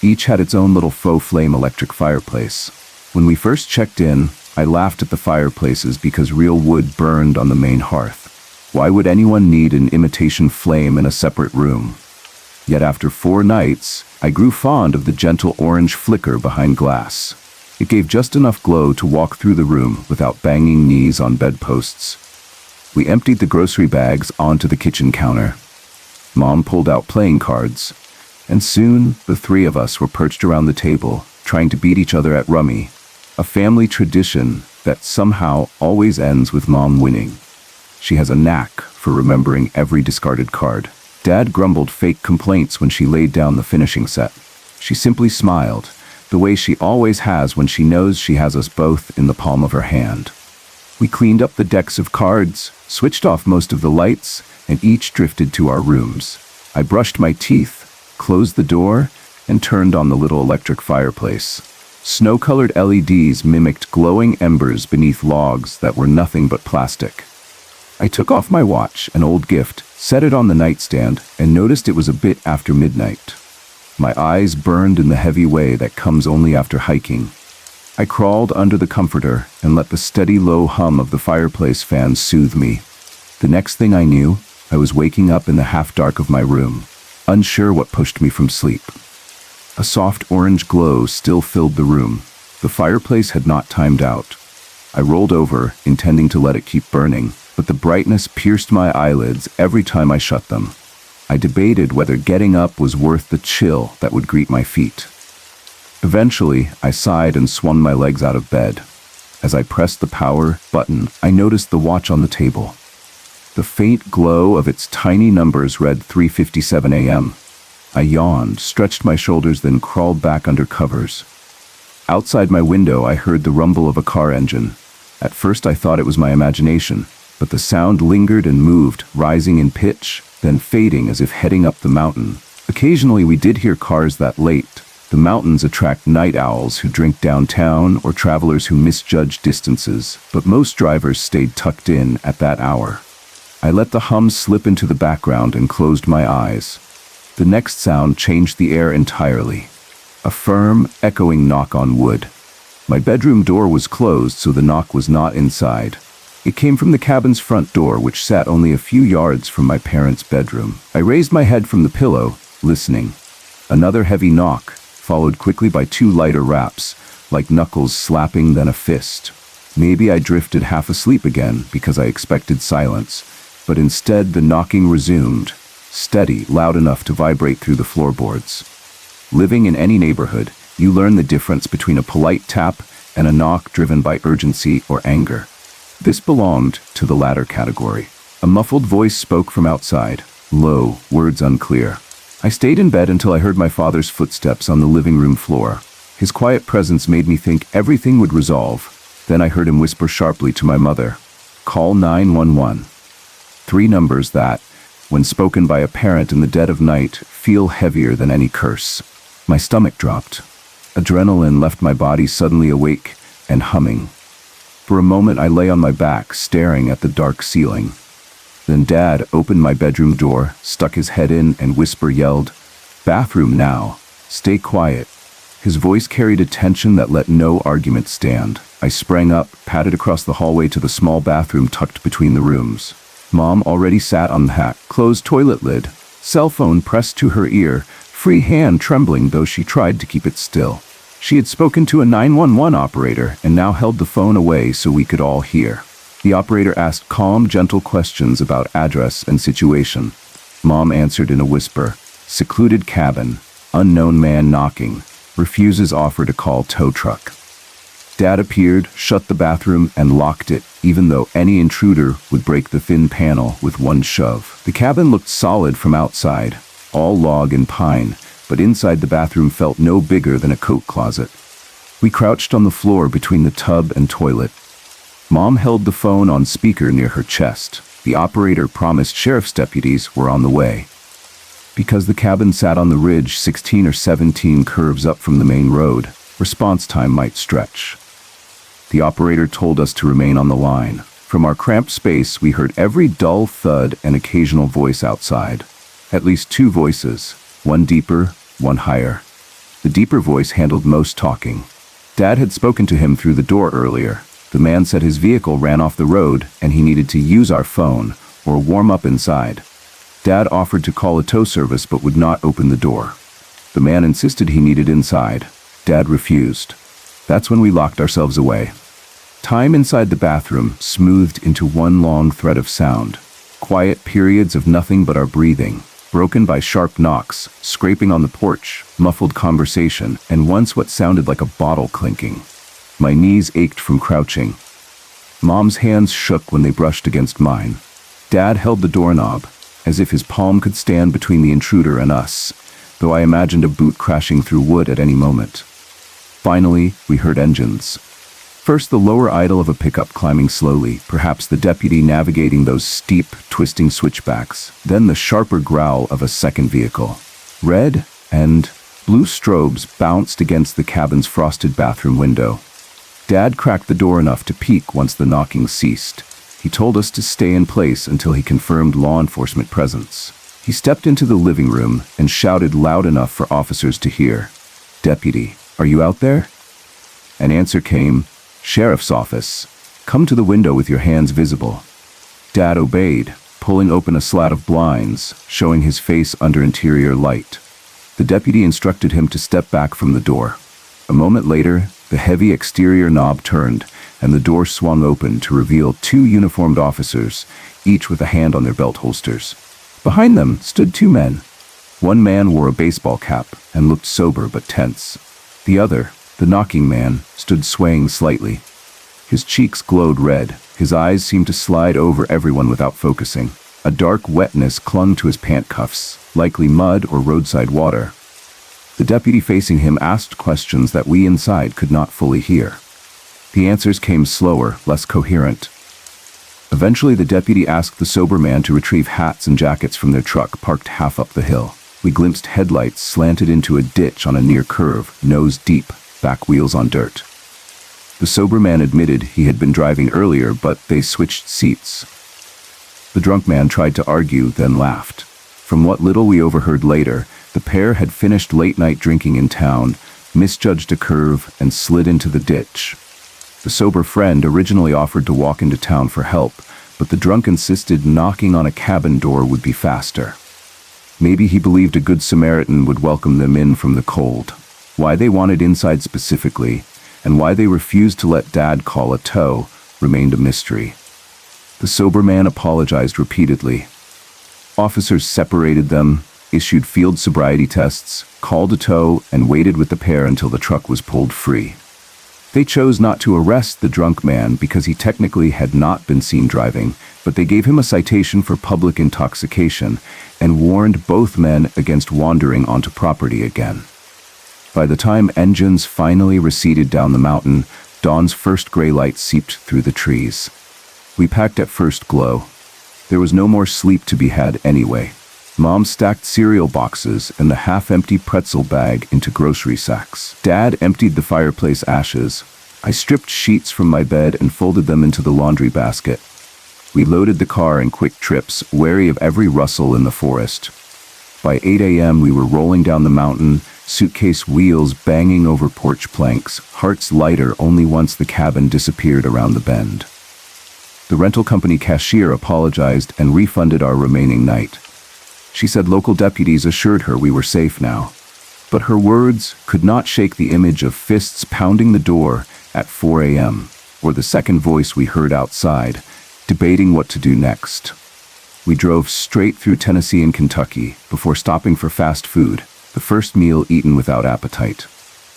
Each had its own little faux flame electric fireplace. When we first checked in, I laughed at the fireplaces because real wood burned on the main hearth. Why would anyone need an imitation flame in a separate room? Yet after 4 nights, I grew fond of the gentle orange flicker behind glass. It gave just enough glow to walk through the room without banging knees on bedposts. We emptied the grocery bags onto the kitchen counter. Mom pulled out playing cards, and soon the 3 of us were perched around the table, trying to beat each other at rummy, a family tradition that somehow always ends with Mom winning. She has a knack for remembering every discarded card. Dad grumbled fake complaints when she laid down the finishing set. She simply smiled, the way she always has when she knows she has us both in the palm of her hand. We cleaned up the decks of cards, switched off most of the lights, and each drifted to our rooms. I brushed my teeth, closed the door, and turned on the little electric fireplace. Snow-colored LEDs mimicked glowing embers beneath logs that were nothing but plastic. I took off my watch, an old gift, set it on the nightstand, and noticed it was a bit after midnight. My eyes burned in the heavy way that comes only after hiking. I crawled under the comforter and let the steady low hum of the fireplace fan soothe me. The next thing I knew, I was waking up in the half-dark of my room, unsure what pushed me from sleep. A soft orange glow still filled the room. The fireplace had not timed out. I rolled over, intending to let it keep burning, but the brightness pierced my eyelids every time I shut them. I debated whether getting up was worth the chill that would greet my feet. Eventually, I sighed and swung my legs out of bed. As I pressed the power button, I noticed the watch on the table. The faint glow of its tiny numbers read 3:57 a.m. I yawned, stretched my shoulders, then crawled back under covers. Outside my window, I heard the rumble of a car engine. At first, I thought it was my imagination, but the sound lingered and moved, rising in pitch, then fading as if heading up the mountain. Occasionally, we did hear cars that late. The mountains attract night owls who drink downtown or travelers who misjudge distances, but most drivers stayed tucked in at that hour. I let the hum slip into the background and closed my eyes. The next sound changed the air entirely. A firm, echoing knock on wood. My bedroom door was closed, so the knock was not inside. It came from the cabin's front door, which sat only a few yards from my parents' bedroom. I raised my head from the pillow, listening. Another heavy knock, followed quickly by 2 lighter raps, like knuckles slapping then a fist. Maybe I drifted half asleep again because I expected silence, but instead the knocking resumed, steady, loud enough to vibrate through the floorboards. Living in any neighborhood, you learn the difference between a polite tap and a knock driven by urgency or anger. This belonged to the latter category. A muffled voice spoke from outside, low, words unclear. I stayed in bed until I heard my father's footsteps on the living room floor. His quiet presence made me think everything would resolve. Then I heard him whisper sharply to my mother, "Call 911." 3 numbers that, when spoken by a parent in the dead of night, feel heavier than any curse. My stomach dropped. Adrenaline left my body suddenly awake and humming. For a moment, I lay on my back, staring at the dark ceiling. Then Dad opened my bedroom door, stuck his head in, and yelled, "Bathroom now. Stay quiet." His voice carried a tension that let no argument stand. I sprang up, padded across the hallway to the small bathroom tucked between the rooms. Mom already sat on the closed toilet lid, cell phone pressed to her ear, free hand trembling though she tried to keep it still. She had spoken to a 911 operator and now held the phone away so we could all hear. The operator asked calm, gentle questions about address and situation. Mom answered in a whisper. Secluded cabin, unknown man knocking, refuses offer to call tow truck. Dad appeared, shut the bathroom, and locked it, even though any intruder would break the thin panel with one shove. The cabin looked solid from outside, all log and pine, but inside the bathroom felt no bigger than a coat closet. We crouched on the floor between the tub and toilet. Mom held the phone on speaker near her chest. The operator promised sheriff's deputies were on the way. Because the cabin sat on the ridge 16 or 17 curves up from the main road, response time might stretch. The operator told us to remain on the line. From our cramped space, we heard every dull thud and occasional voice outside. At least two voices, one deeper, one higher. The deeper voice handled most talking. Dad had spoken to him through the door earlier. The man said his vehicle ran off the road and he needed to use our phone or warm up inside. Dad offered to call a tow service but would not open the door. The man insisted he needed inside. Dad refused. That's when we locked ourselves away. Time inside the bathroom smoothed into one long thread of sound. Quiet periods of nothing but our breathing, broken by sharp knocks, scraping on the porch, muffled conversation, and once what sounded like a bottle clinking. My knees ached from crouching. Mom's hands shook when they brushed against mine. Dad held the doorknob, as if his palm could stand between the intruder and us, though I imagined a boot crashing through wood at any moment. Finally, we heard engines. First the lower idle of a pickup climbing slowly, perhaps the deputy navigating those steep, twisting switchbacks, then the sharper growl of a second vehicle. Red and blue strobes bounced against the cabin's frosted bathroom window. Dad cracked the door enough to peek once the knocking ceased. He told us to stay in place until he confirmed law enforcement presence. He stepped into the living room and shouted loud enough for officers to hear. "Deputy, are you out there?" An answer came, "Sheriff's office. Come to the window with your hands visible." Dad obeyed, pulling open a slat of blinds, showing his face under interior light. The deputy instructed him to step back from the door. A moment later, the heavy exterior knob turned, and the door swung open to reveal two uniformed officers, each with a hand on their belt holsters. Behind them stood two men. One man wore a baseball cap and looked sober but tense. The other, the knocking man, stood swaying slightly. His cheeks glowed red. His eyes seemed to slide over everyone without focusing. A dark wetness clung to his pant cuffs, likely mud or roadside water. The deputy facing him asked questions that we inside could not fully hear. The answers came slower, less coherent. Eventually, the deputy asked the sober man to retrieve hats and jackets from their truck parked half up the hill. We glimpsed headlights slanted into a ditch on a near curve, nose deep, back wheels on dirt. The sober man admitted he had been driving earlier, but they switched seats. The drunk man tried to argue, then laughed. From what little we overheard later, the pair had finished late-night drinking in town, misjudged a curve, and slid into the ditch. The sober friend originally offered to walk into town for help, but the drunk insisted knocking on a cabin door would be faster. Maybe he believed a good Samaritan would welcome them in from the cold. Why they wanted inside specifically, and why they refused to let Dad call a tow, remained a mystery. The sober man apologized repeatedly. Officers separated them, issued field sobriety tests, called a tow, and waited with the pair until the truck was pulled free. They chose not to arrest the drunk man because he technically had not been seen driving, but they gave him a citation for public intoxication and warned both men against wandering onto property again. By the time engines finally receded down the mountain, dawn's first gray light seeped through the trees. We packed at first glow. There was no more sleep to be had anyway. Mom stacked cereal boxes and the half-empty pretzel bag into grocery sacks. Dad emptied the fireplace ashes. I stripped sheets from my bed and folded them into the laundry basket. We loaded the car in quick trips, wary of every rustle in the forest. By 8 a.m. we were rolling down the mountain, suitcase wheels banging over porch planks, hearts lighter only once the cabin disappeared around the bend. The rental company cashier apologized and refunded our remaining night. She said local deputies assured her we were safe now. But her words could not shake the image of fists pounding the door at 4 a.m., or the second voice we heard outside, debating what to do next. We drove straight through Tennessee and Kentucky before stopping for fast food, the first meal eaten without appetite.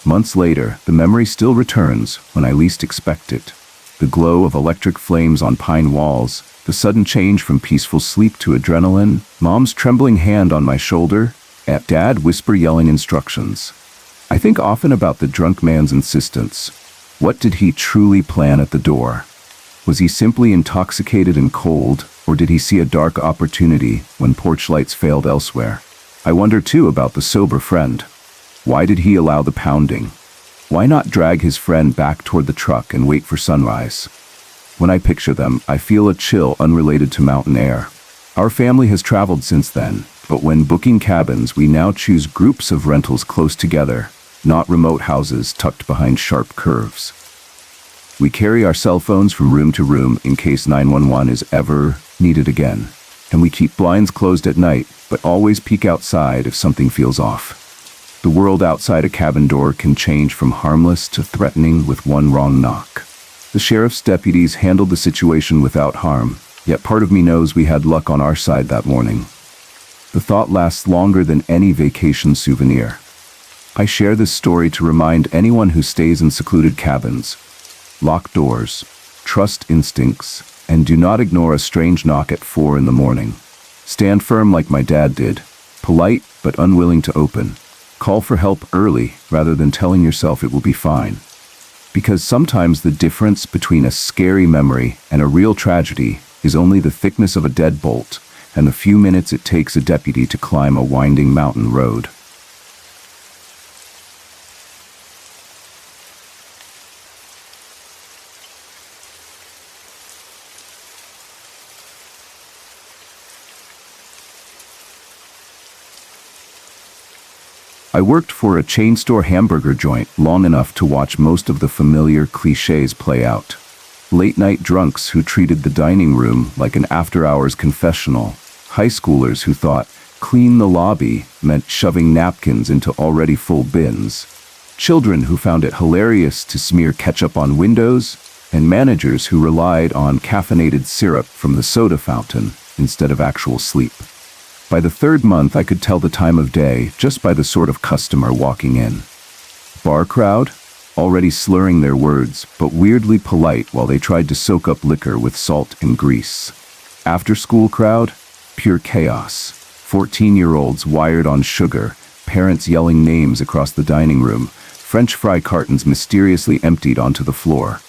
Months later, the memory still returns when I least expect it. The glow of electric flames on pine walls, the sudden change from peaceful sleep to adrenaline, Mom's trembling hand on my shoulder, and Dad whisper yelling instructions. I think often about the drunk man's insistence. What did he truly plan at the door? Was he simply intoxicated and cold, or did he see a dark opportunity when porch lights failed elsewhere? I wonder too about the sober friend. Why did he allow the pounding? Why not drag his friend back toward the truck and wait for sunrise? When I picture them, I feel a chill unrelated to mountain air. Our family has traveled since then, but when booking cabins, we now choose groups of rentals close together, not remote houses tucked behind sharp curves. We carry our cell phones from room to room in case 911 is ever needed again. And we keep blinds closed at night, but always peek outside if something feels off. The world outside a cabin door can change from harmless to threatening with one wrong knock. The sheriff's deputies handled the situation without harm, yet part of me knows we had luck on our side that morning. The thought lasts longer than any vacation souvenir. I share this story to remind anyone who stays in secluded cabins: lock doors, trust instincts, and do not ignore a strange knock at 4 in the morning. Stand firm like my dad did, polite but unwilling to open. Call for help early rather than telling yourself it will be fine. Because sometimes the difference between a scary memory and a real tragedy is only the thickness of a deadbolt and the few minutes it takes a deputy to climb a winding mountain road. I worked for a chain store hamburger joint long enough to watch most of the familiar cliches play out. Late-night drunks who treated the dining room like an after-hours confessional, high schoolers who thought clean the lobby meant shoving napkins into already full bins, children who found it hilarious to smear ketchup on windows, and managers who relied on caffeinated syrup from the soda fountain instead of actual sleep. By the third month, I could tell the time of day just by the sort of customer walking in. Bar crowd, already slurring their words, but weirdly polite while they tried to soak up liquor with salt and grease. After-school crowd, pure chaos. 14-year-olds wired on sugar, parents yelling names across the dining room, French fry cartons mysteriously emptied onto the floor.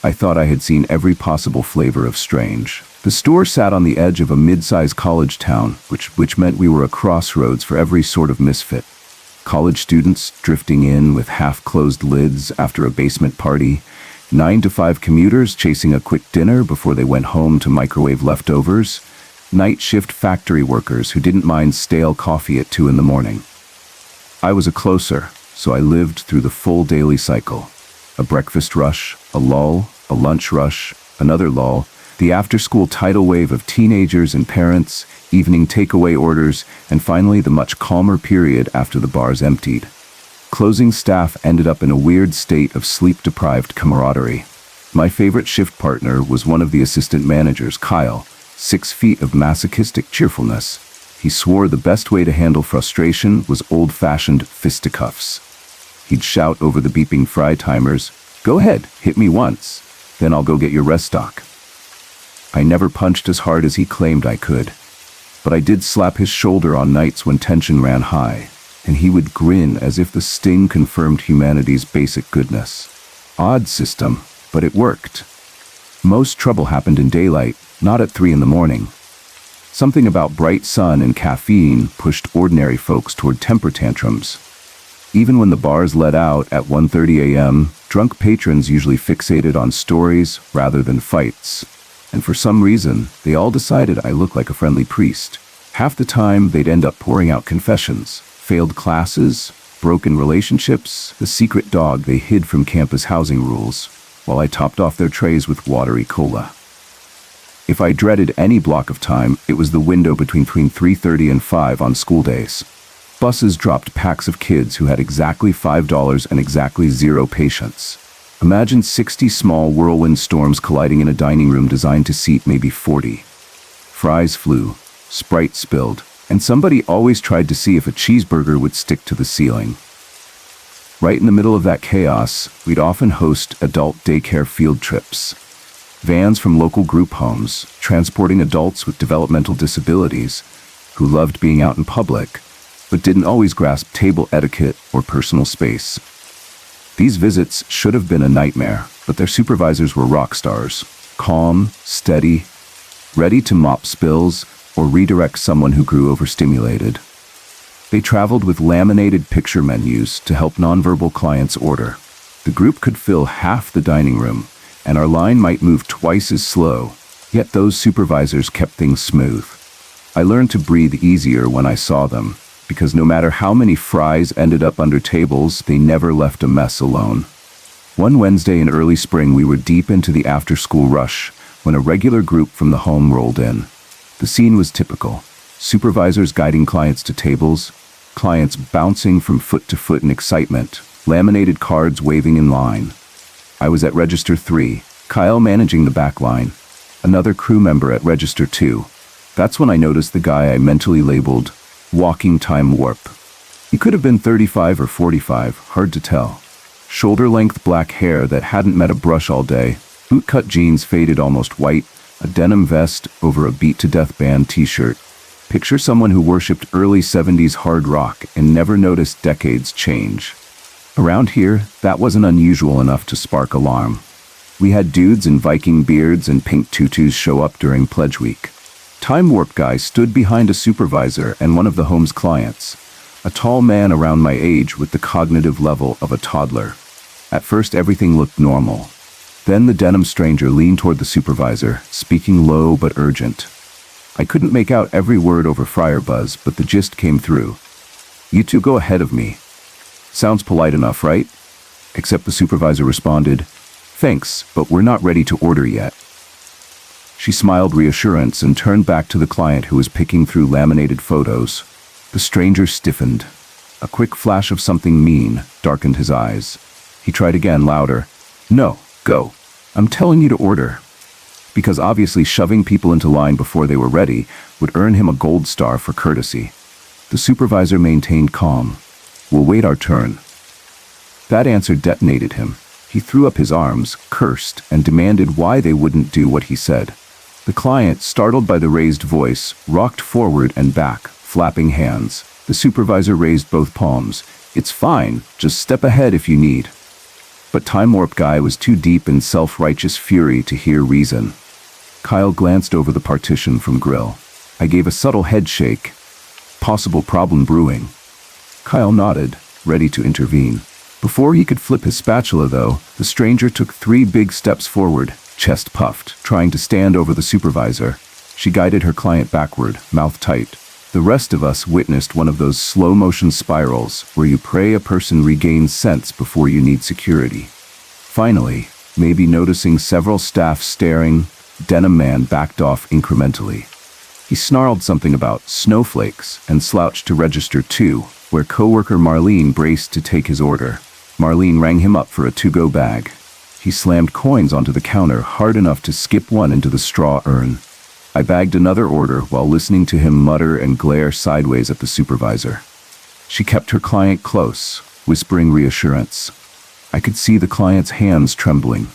I thought I had seen every possible flavor of strange. The store sat on the edge of a mid-sized college town, which meant we were a crossroads for every sort of misfit. College students drifting in with half-closed lids after a basement party, 9 to 5 commuters chasing a quick dinner before they went home to microwave leftovers, night shift factory workers who didn't mind stale coffee at 2 in the morning. I was a closer, so I lived through the full daily cycle. A breakfast rush, a lull, a lunch rush, another lull, the after-school tidal wave of teenagers and parents, evening takeaway orders, and finally the much calmer period after the bars emptied. Closing staff ended up in a weird state of sleep-deprived camaraderie. My favorite shift partner was one of the assistant managers, Kyle, 6 feet of masochistic cheerfulness. He swore the best way to handle frustration was old-fashioned fisticuffs. He'd shout over the beeping fry timers, "Go ahead, hit me once, then I'll go get your rest stock." I never punched as hard as he claimed I could, but I did slap his shoulder on nights when tension ran high, and he would grin as if the sting confirmed humanity's basic goodness. Odd system, but it worked. Most trouble happened in daylight, not at 3 in the morning. Something about bright sun and caffeine pushed ordinary folks toward temper tantrums. Even when the bars let out at 1:30 a.m., drunk patrons usually fixated on stories rather than fights. And for some reason, they all decided I looked like a friendly priest. Half the time, they'd end up pouring out confessions, failed classes, broken relationships, the secret dog they hid from campus housing rules, while I topped off their trays with watery cola. If I dreaded any block of time, it was the window between 3:30 and 5 on school days. Buses dropped packs of kids who had exactly $5 and exactly zero patience. Imagine 60 small whirlwind storms colliding in a dining room designed to seat maybe 40. Fries flew, Sprite spilled, and somebody always tried to see if a cheeseburger would stick to the ceiling. Right in the middle of that chaos, we'd often host adult daycare field trips. Vans from local group homes, transporting adults with developmental disabilities who loved being out in public, but didn't always grasp table etiquette or personal space. These visits should have been a nightmare, but their supervisors were rock stars, calm, steady, ready to mop spills or redirect someone who grew overstimulated. They traveled with laminated picture menus to help nonverbal clients order. The group could fill half the dining room, and our line might move twice as slow, yet those supervisors kept things smooth. I learned to breathe easier when I saw them, because no matter how many fries ended up under tables, they never left a mess alone. One Wednesday in early spring, we were deep into the after-school rush when a regular group from the home rolled in. The scene was typical. Supervisors guiding clients to tables, clients bouncing from foot to foot in excitement, laminated cards waving in line. I was at Register 3, Kyle managing the back line, another crew member at Register 2. That's when I noticed the guy I mentally labeled walking time warp. He could have been 35 or 45, hard to tell. Shoulder-length black hair that hadn't met a brush all day, bootcut jeans faded almost white, a denim vest over a beat-to-death band t-shirt. Picture someone who worshipped early 70s hard rock and never noticed decades change. Around here, that wasn't unusual enough to spark alarm. We had dudes in Viking beards and pink tutus show up during Pledge Week. Time Warp guy stood behind a supervisor and one of the home's clients, a tall man around my age with the cognitive level of a toddler. At first, everything looked normal. Then the denim stranger leaned toward the supervisor, speaking low but urgent. I couldn't make out every word over fryer buzz, but the gist came through. "You two go ahead of me." Sounds polite enough, right? Except the supervisor responded, "Thanks, but we're not ready to order yet." She smiled reassurance and turned back to the client who was picking through laminated photos. The stranger stiffened. A quick flash of something mean darkened his eyes. He tried again, louder. "No, go. I'm telling you to order." Because obviously shoving people into line before they were ready would earn him a gold star for courtesy. The supervisor maintained calm. "We'll wait our turn." That answer detonated him. He threw up his arms, cursed, and demanded why they wouldn't do what he said. The client, startled by the raised voice, rocked forward and back, flapping hands. The supervisor raised both palms. "It's fine, just step ahead if you need." But Time Warp guy was too deep in self-righteous fury to hear reason. Kyle glanced over the partition from grill. I gave a subtle head shake. Possible problem brewing. Kyle nodded, ready to intervene. Before he could flip his spatula, though, the stranger took 3 big steps forward, chest puffed, trying to stand over the supervisor. She guided her client backward, mouth tight. The rest of us witnessed one of those slow-motion spirals where you pray a person regains sense before you need security. Finally, maybe noticing several staff staring, Denim Man backed off incrementally. He snarled something about snowflakes and slouched to Register 2, where coworker Marlene braced to take his order. Marlene rang him up for a to-go bag. He slammed coins onto the counter hard enough to skip one into the straw urn. I bagged another order while listening to him mutter and glare sideways at the supervisor. She kept her client close, whispering reassurance. I could see the client's hands trembling.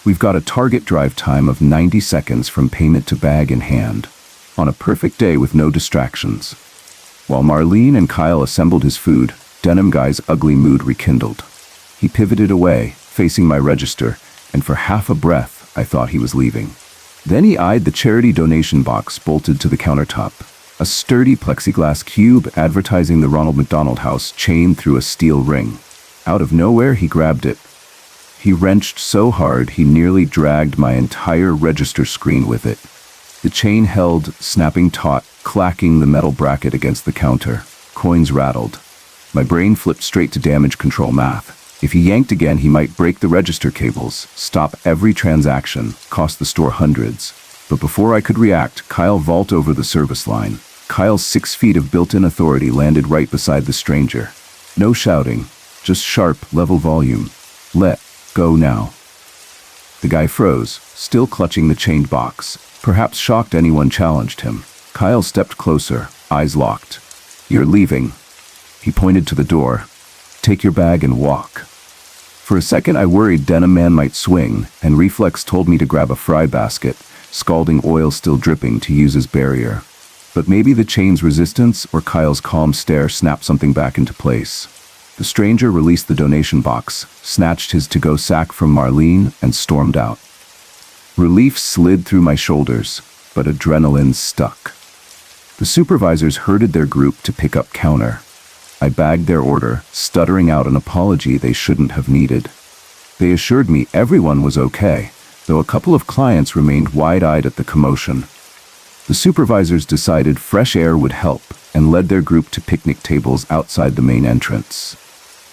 "We've got a target drive time of 90 seconds from payment to bag in hand, on a perfect day with no distractions." While Marlene and Kyle assembled his food, Denim Guy's ugly mood rekindled. He pivoted away, facing my register, and for half a breath, I thought he was leaving. Then he eyed the charity donation box bolted to the countertop, a sturdy plexiglass cube advertising the Ronald McDonald House chained through a steel ring. Out of nowhere, he grabbed it. He wrenched so hard he nearly dragged my entire register screen with it. The chain held, snapping taut, clacking the metal bracket against the counter. Coins rattled. My brain flipped straight to damage control math. If he yanked again, he might break the register cables, stop every transaction, cost the store hundreds. But before I could react, Kyle vaulted over the service line. Kyle's 6 feet of built-in authority landed right beside the stranger. No shouting, just sharp, level volume. Let go now. The guy froze, still clutching the chained box. Perhaps shocked anyone challenged him. Kyle stepped closer, eyes locked. You're leaving. He pointed to the door. Take your bag and walk. For a second I worried Denim Man might swing, and reflex told me to grab a fry basket, scalding oil still dripping, to use as barrier. But maybe the chain's resistance or Kyle's calm stare snapped something back into place. The stranger released the donation box, snatched his to-go sack from Marlene, and stormed out. Relief slid through my shoulders, but adrenaline stuck. The supervisors herded their group to pick up counter. I bagged their order, stuttering out an apology they shouldn't have needed. They assured me everyone was okay, though a couple of clients remained wide-eyed at the commotion. The supervisors decided fresh air would help and led their group to picnic tables outside the main entrance.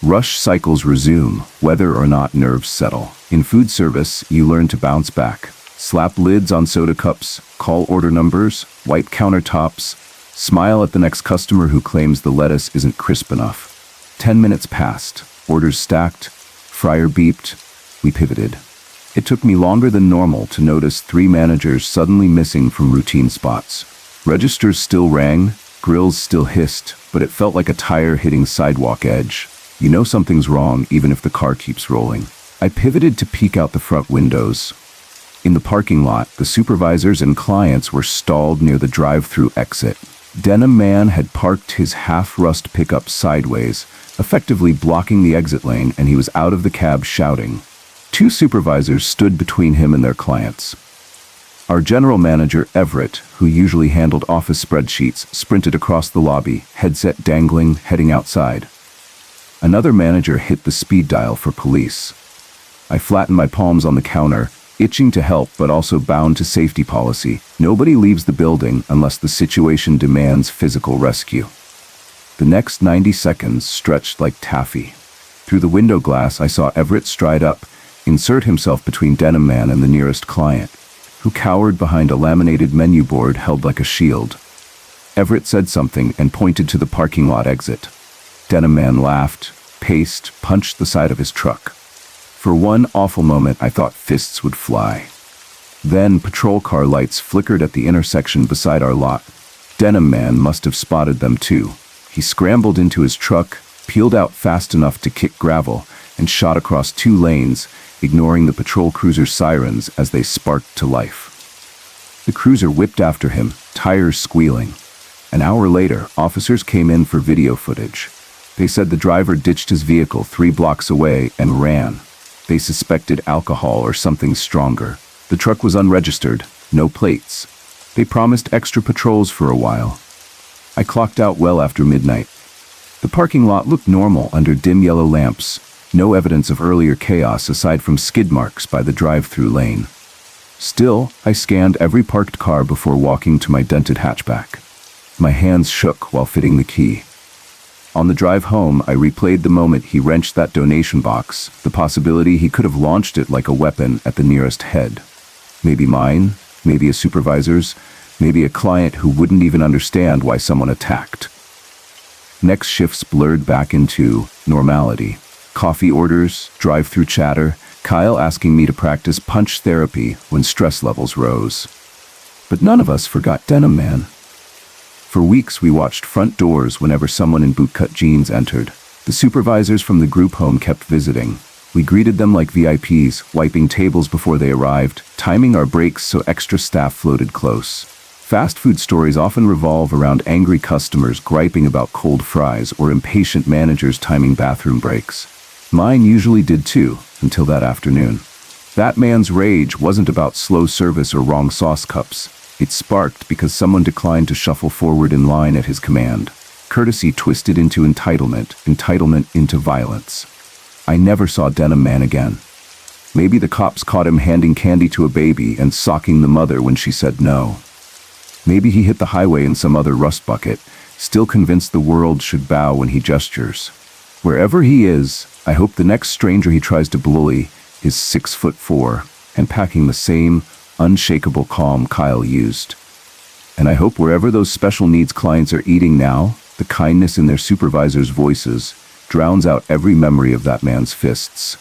Rush cycles resume, whether or not nerves settle. In food service, you learn to bounce back. Slap lids on soda cups, call order numbers, wipe countertops, smile at the next customer who claims the lettuce isn't crisp enough. 10 minutes passed, orders stacked, fryer beeped, we pivoted. It took me longer than normal to notice 3 managers suddenly missing from routine spots. Registers still rang, grills still hissed, but it felt like a tire hitting sidewalk edge. You know something's wrong even if the car keeps rolling. I pivoted to peek out the front windows. In the parking lot, the supervisors and clients were stalled near the drive-through exit. Denim Man had parked his half-rust pickup sideways, effectively blocking the exit lane, and he was out of the cab shouting. 2 supervisors stood between him and their clients. Our general manager, Everett, who usually handled office spreadsheets, sprinted across the lobby, headset dangling, heading outside. Another manager hit the speed dial for police. I flattened my palms on the counter, itching to help but also bound to safety policy. Nobody leaves the building unless the situation demands physical rescue. The next 90 seconds stretched like taffy. Through the window glass, I saw Everett stride up, insert himself between Denim Man and the nearest client, who cowered behind a laminated menu board held like a shield. Everett said something and pointed to the parking lot exit. Denim Man laughed, paced, punched the side of his truck. For one awful moment, I thought fists would fly. Then patrol car lights flickered at the intersection beside our lot. Denim Man must have spotted them too. He scrambled into his truck, peeled out fast enough to kick gravel, and shot across 2 lanes, ignoring the patrol cruiser's sirens as they sparked to life. The cruiser whipped after him, tires squealing. An hour later, officers came in for video footage. They said the driver ditched his vehicle 3 blocks away and ran. They suspected alcohol or something stronger. The truck was unregistered, no plates. They promised extra patrols for a while. I clocked out well after midnight. The parking lot looked normal under dim yellow lamps, no evidence of earlier chaos aside from skid marks by the drive-through lane. Still, I scanned every parked car before walking to my dented hatchback. My hands shook while fitting the key. On the drive home, I replayed the moment he wrenched that donation box, the possibility he could have launched it like a weapon at the nearest head. Maybe mine, maybe a supervisor's, maybe a client who wouldn't even understand why someone attacked. Next shifts blurred back into normality. Coffee orders, drive-through chatter, Kyle asking me to practice punch therapy when stress levels rose. But none of us forgot Denim Man. For weeks we watched front doors whenever someone in bootcut jeans entered. The supervisors from the group home kept visiting. We greeted them like VIPs, wiping tables before they arrived, timing our breaks so extra staff floated close. Fast food stories often revolve around angry customers griping about cold fries or impatient managers timing bathroom breaks. Mine usually did too, until that afternoon. That man's rage wasn't about slow service or wrong sauce cups. It sparked because someone declined to shuffle forward in line at his command. Courtesy twisted into entitlement, entitlement into violence. I never saw Denim Man again. Maybe the cops caught him handing candy to a baby and socking the mother when she said no. Maybe he hit the highway in some other rust bucket, still convinced the world should bow when he gestures. Wherever he is, I hope the next stranger he tries to bully is 6'4" and packing the same unshakable calm Kyle used. And I hope wherever those special needs clients are eating now, the kindness in their supervisors' voices drowns out every memory of that man's fists.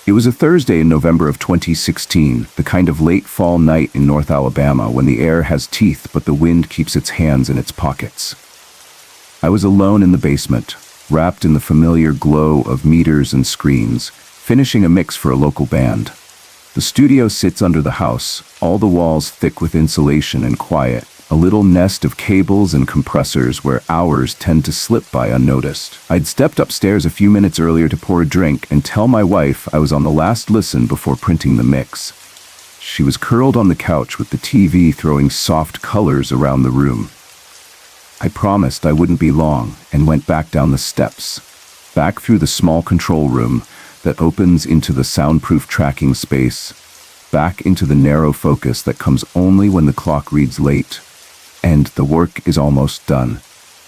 It was a Thursday in November of 2016, the kind of late fall night in North Alabama when the air has teeth but the wind keeps its hands in its pockets. I was alone in the basement, wrapped in the familiar glow of meters and screens, finishing a mix for a local band. The studio sits under the house, all the walls thick with insulation and quiet, a little nest of cables and compressors where hours tend to slip by unnoticed. I'd stepped upstairs a few minutes earlier to pour a drink and tell my wife I was on the last listen before printing the mix. She was curled on the couch with the TV throwing soft colors around the room. I promised I wouldn't be long and went back down the steps, back through the small control room that opens into the soundproof tracking space, back into the narrow focus that comes only when the clock reads late. And the work is almost done.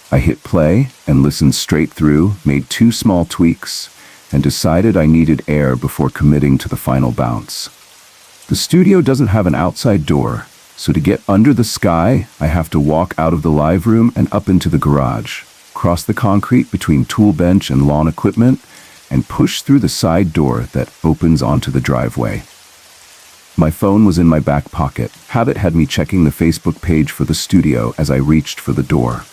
I hit play and listened straight through, made 2 small tweaks, and decided I needed air before committing to the final bounce. The studio doesn't have an outside door, so to get under the sky, I have to walk out of the live room and up into the garage, cross the concrete between tool bench and lawn equipment, and push through the side door that opens onto the driveway. My phone was in my back pocket. Habit had me checking the Facebook page for the studio as I reached for the door.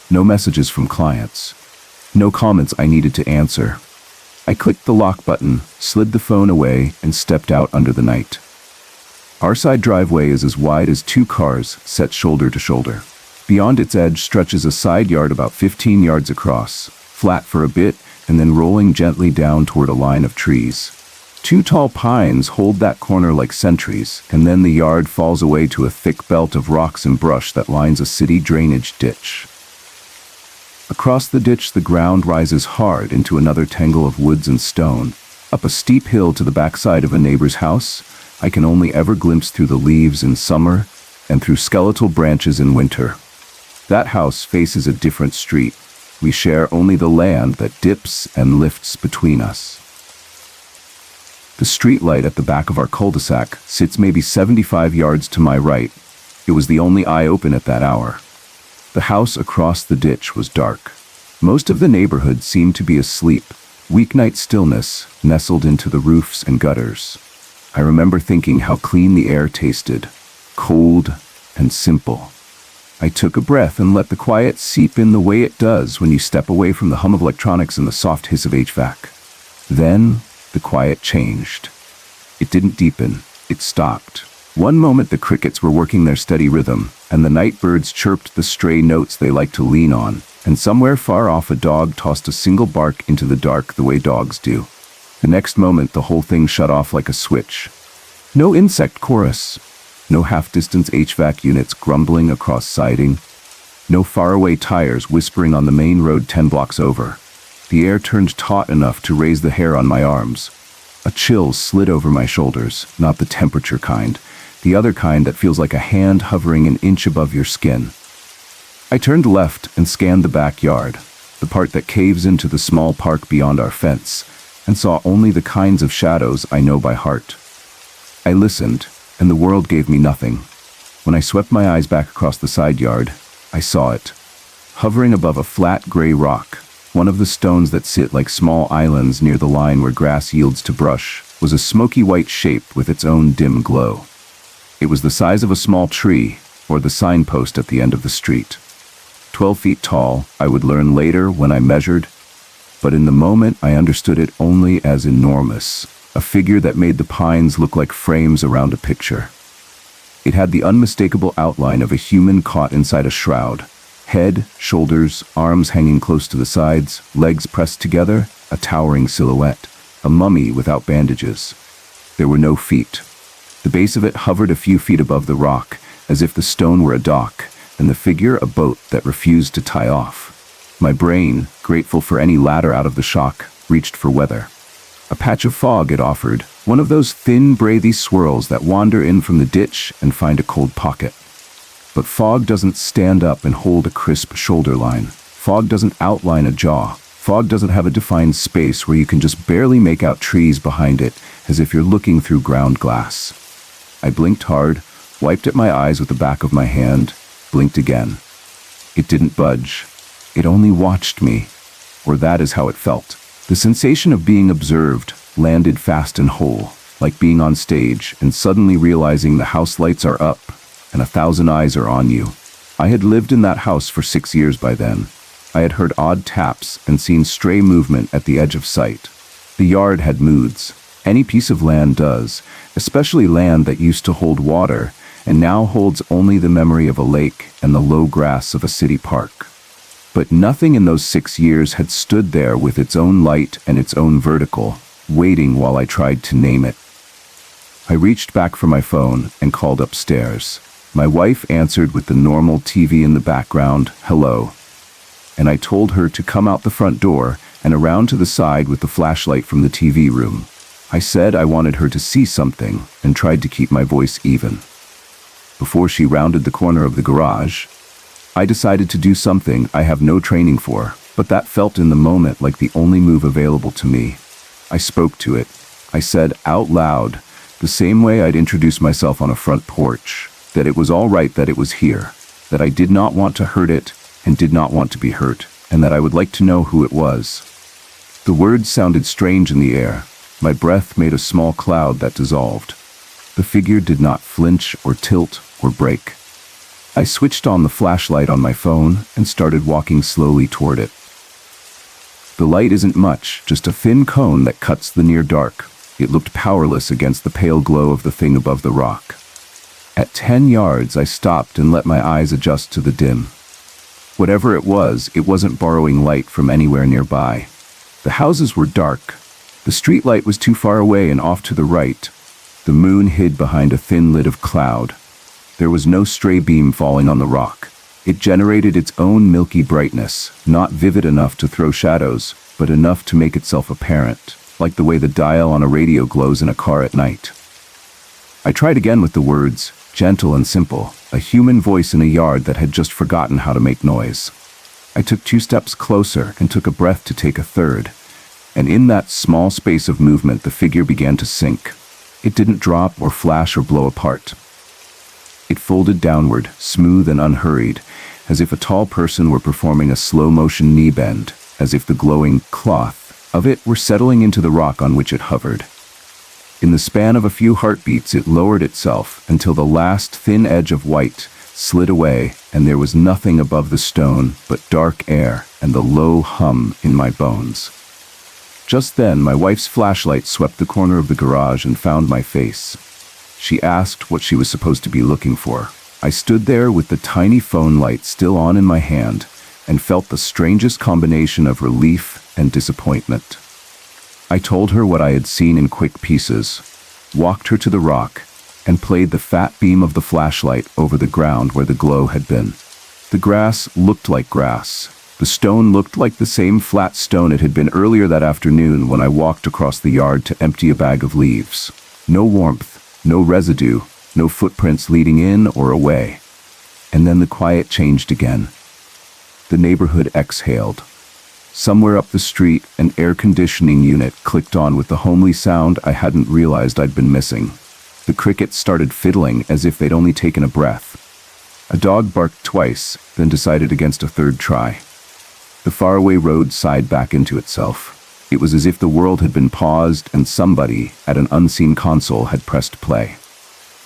No messages from clients. No comments I needed to answer. I clicked the lock button, slid the phone away, and stepped out under the night. Our side driveway is as wide as 2 cars set shoulder to shoulder. Beyond its edge stretches a side yard about 15 yards across, flat for a bit, and then rolling gently down toward a line of trees. 2 tall pines hold that corner like sentries, and then the yard falls away to a thick belt of rocks and brush that lines a city drainage ditch. Across the ditch, the ground rises hard into another tangle of woods and stone. Up a steep hill to the backside of a neighbor's house, I can only ever glimpse through the leaves in summer and through skeletal branches in winter. That house faces a different street. We share only the land that dips and lifts between us. The street light at the back of our cul-de-sac sits maybe 75 yards to my right. It was the only eye open at that hour. The house across the ditch was dark. Most of the neighborhood seemed to be asleep, weeknight stillness nestled into the roofs and gutters. I remember thinking how clean the air tasted, cold and simple. I took a breath and let the quiet seep in the way it does when you step away from the hum of electronics and the soft hiss of HVAC. Then, the quiet changed. It didn't deepen, it stopped. One moment the crickets were working their steady rhythm, and the night birds chirped the stray notes they like to lean on, and somewhere far off a dog tossed a single bark into the dark the way dogs do. The next moment the whole thing shut off like a switch. No insect chorus, no half-distance HVAC units grumbling across siding, no faraway tires whispering on the main road 10 blocks over. The air turned taut enough to raise the hair on my arms. A chill slid over my shoulders, not the temperature kind, the other kind that feels like a hand hovering an inch above your skin. I turned left and scanned the backyard, the part that caves into the small park beyond our fence, and saw only the kinds of shadows I know by heart. I listened, and the world gave me nothing. When I swept my eyes back across the side yard, I saw it. Hovering above a flat gray rock, one of the stones that sit like small islands near the line where grass yields to brush, was a smoky white shape with its own dim glow. It was the size of a small tree, or the signpost at the end of the street. 12 feet tall, I would learn later when I measured, but in the moment I understood it only as enormous, a figure that made the pines look like frames around a picture. It had the unmistakable outline of a human caught inside a shroud. Head, shoulders, arms hanging close to the sides, legs pressed together, a towering silhouette, a mummy without bandages. There were no feet. The base of it hovered a few feet above the rock, as if the stone were a dock, and the figure a boat that refused to tie off. My brain, grateful for any ladder out of the shock, reached for weather. A patch of fog it offered, one of those thin, breathy swirls that wander in from the ditch and find a cold pocket. But fog doesn't stand up and hold a crisp shoulder line. Fog doesn't outline a jaw. Fog doesn't have a defined space where you can just barely make out trees behind it, as if you're looking through ground glass. I blinked hard, wiped at my eyes with the back of my hand, blinked again. It didn't budge. It only watched me, or that is how it felt. The sensation of being observed landed fast and whole, like being on stage and suddenly realizing the house lights are up and 1,000 eyes are on you. I had lived in that house for 6 years by then. I had heard odd taps and seen stray movement at the edge of sight. The yard had moods. Any piece of land does, especially land that used to hold water and now holds only the memory of a lake and the low grass of a city park. But nothing in those 6 years had stood there with its own light and its own vertical, waiting while I tried to name it. I reached back for my phone and called upstairs. My wife answered with the normal TV in the background, "Hello," and I told her to come out the front door and around to the side with the flashlight from the TV room. I said I wanted her to see something and tried to keep my voice even. Before she rounded the corner of the garage, I decided to do something I have no training for, but that felt in the moment like the only move available to me. I spoke to it. I said out loud, the same way I'd introduce myself on a front porch, that it was all right that it was here, that I did not want to hurt it and did not want to be hurt, and that I would like to know who it was. The words sounded strange in the air. My breath made a small cloud that dissolved. The figure did not flinch or tilt or break. I switched on the flashlight on my phone and started walking slowly toward it. The light isn't much, just a thin cone that cuts the near dark. It looked powerless against the pale glow of the thing above the rock. At 10 yards, I stopped and let my eyes adjust to the dim. Whatever it wasn't borrowing light from anywhere nearby. The houses were dark. The street light was too far away and off to the right. The moon hid behind a thin lid of cloud. There was no stray beam falling on the rock. It generated its own milky brightness, not vivid enough to throw shadows, but enough to make itself apparent, like the way the dial on a radio glows in a car at night. I tried again with the words, gentle and simple, a human voice in a yard that had just forgotten how to make noise. I took 2 steps closer and took a breath to take a third, and in that small space of movement the figure began to sink. It didn't drop or flash or blow apart. It folded downward, smooth and unhurried, as if a tall person were performing a slow-motion knee bend, as if the glowing cloth of it were settling into the rock on which it hovered. In the span of a few heartbeats, it lowered itself until the last thin edge of white slid away, and there was nothing above the stone but dark air and the low hum in my bones. Just then, my wife's flashlight swept the corner of the garage and found my face. She asked what she was supposed to be looking for. I stood there with the tiny phone light still on in my hand and felt the strangest combination of relief and disappointment. I told her what I had seen in quick pieces, walked her to the rock, and played the fat beam of the flashlight over the ground where the glow had been. The grass looked like grass. The stone looked like the same flat stone it had been earlier that afternoon when I walked across the yard to empty a bag of leaves. No warmth, no residue, no footprints leading in or away. And then the quiet changed again. The neighborhood exhaled. Somewhere up the street, an air conditioning unit clicked on with the homely sound I hadn't realized I'd been missing. The crickets started fiddling as if they'd only taken a breath. A dog barked twice, then decided against a third try. The faraway road sighed back into itself. It was as if the world had been paused and somebody, at an unseen console, had pressed play.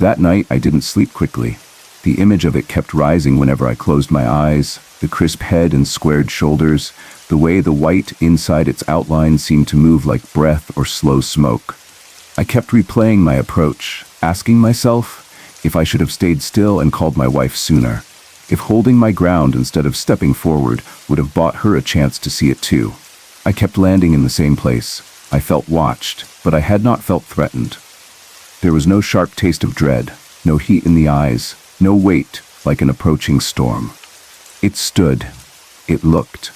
That night, I didn't sleep quickly. The image of it kept rising whenever I closed my eyes, the crisp head and squared shoulders, the way the white inside its outline seemed to move like breath or slow smoke. I kept replaying my approach, asking myself if I should have stayed still and called my wife sooner, if holding my ground instead of stepping forward would have bought her a chance to see it too. I kept landing in the same place. I felt watched, but I had not felt threatened. There was no sharp taste of dread, no heat in the eyes, no weight, like an approaching storm. It stood. It looked.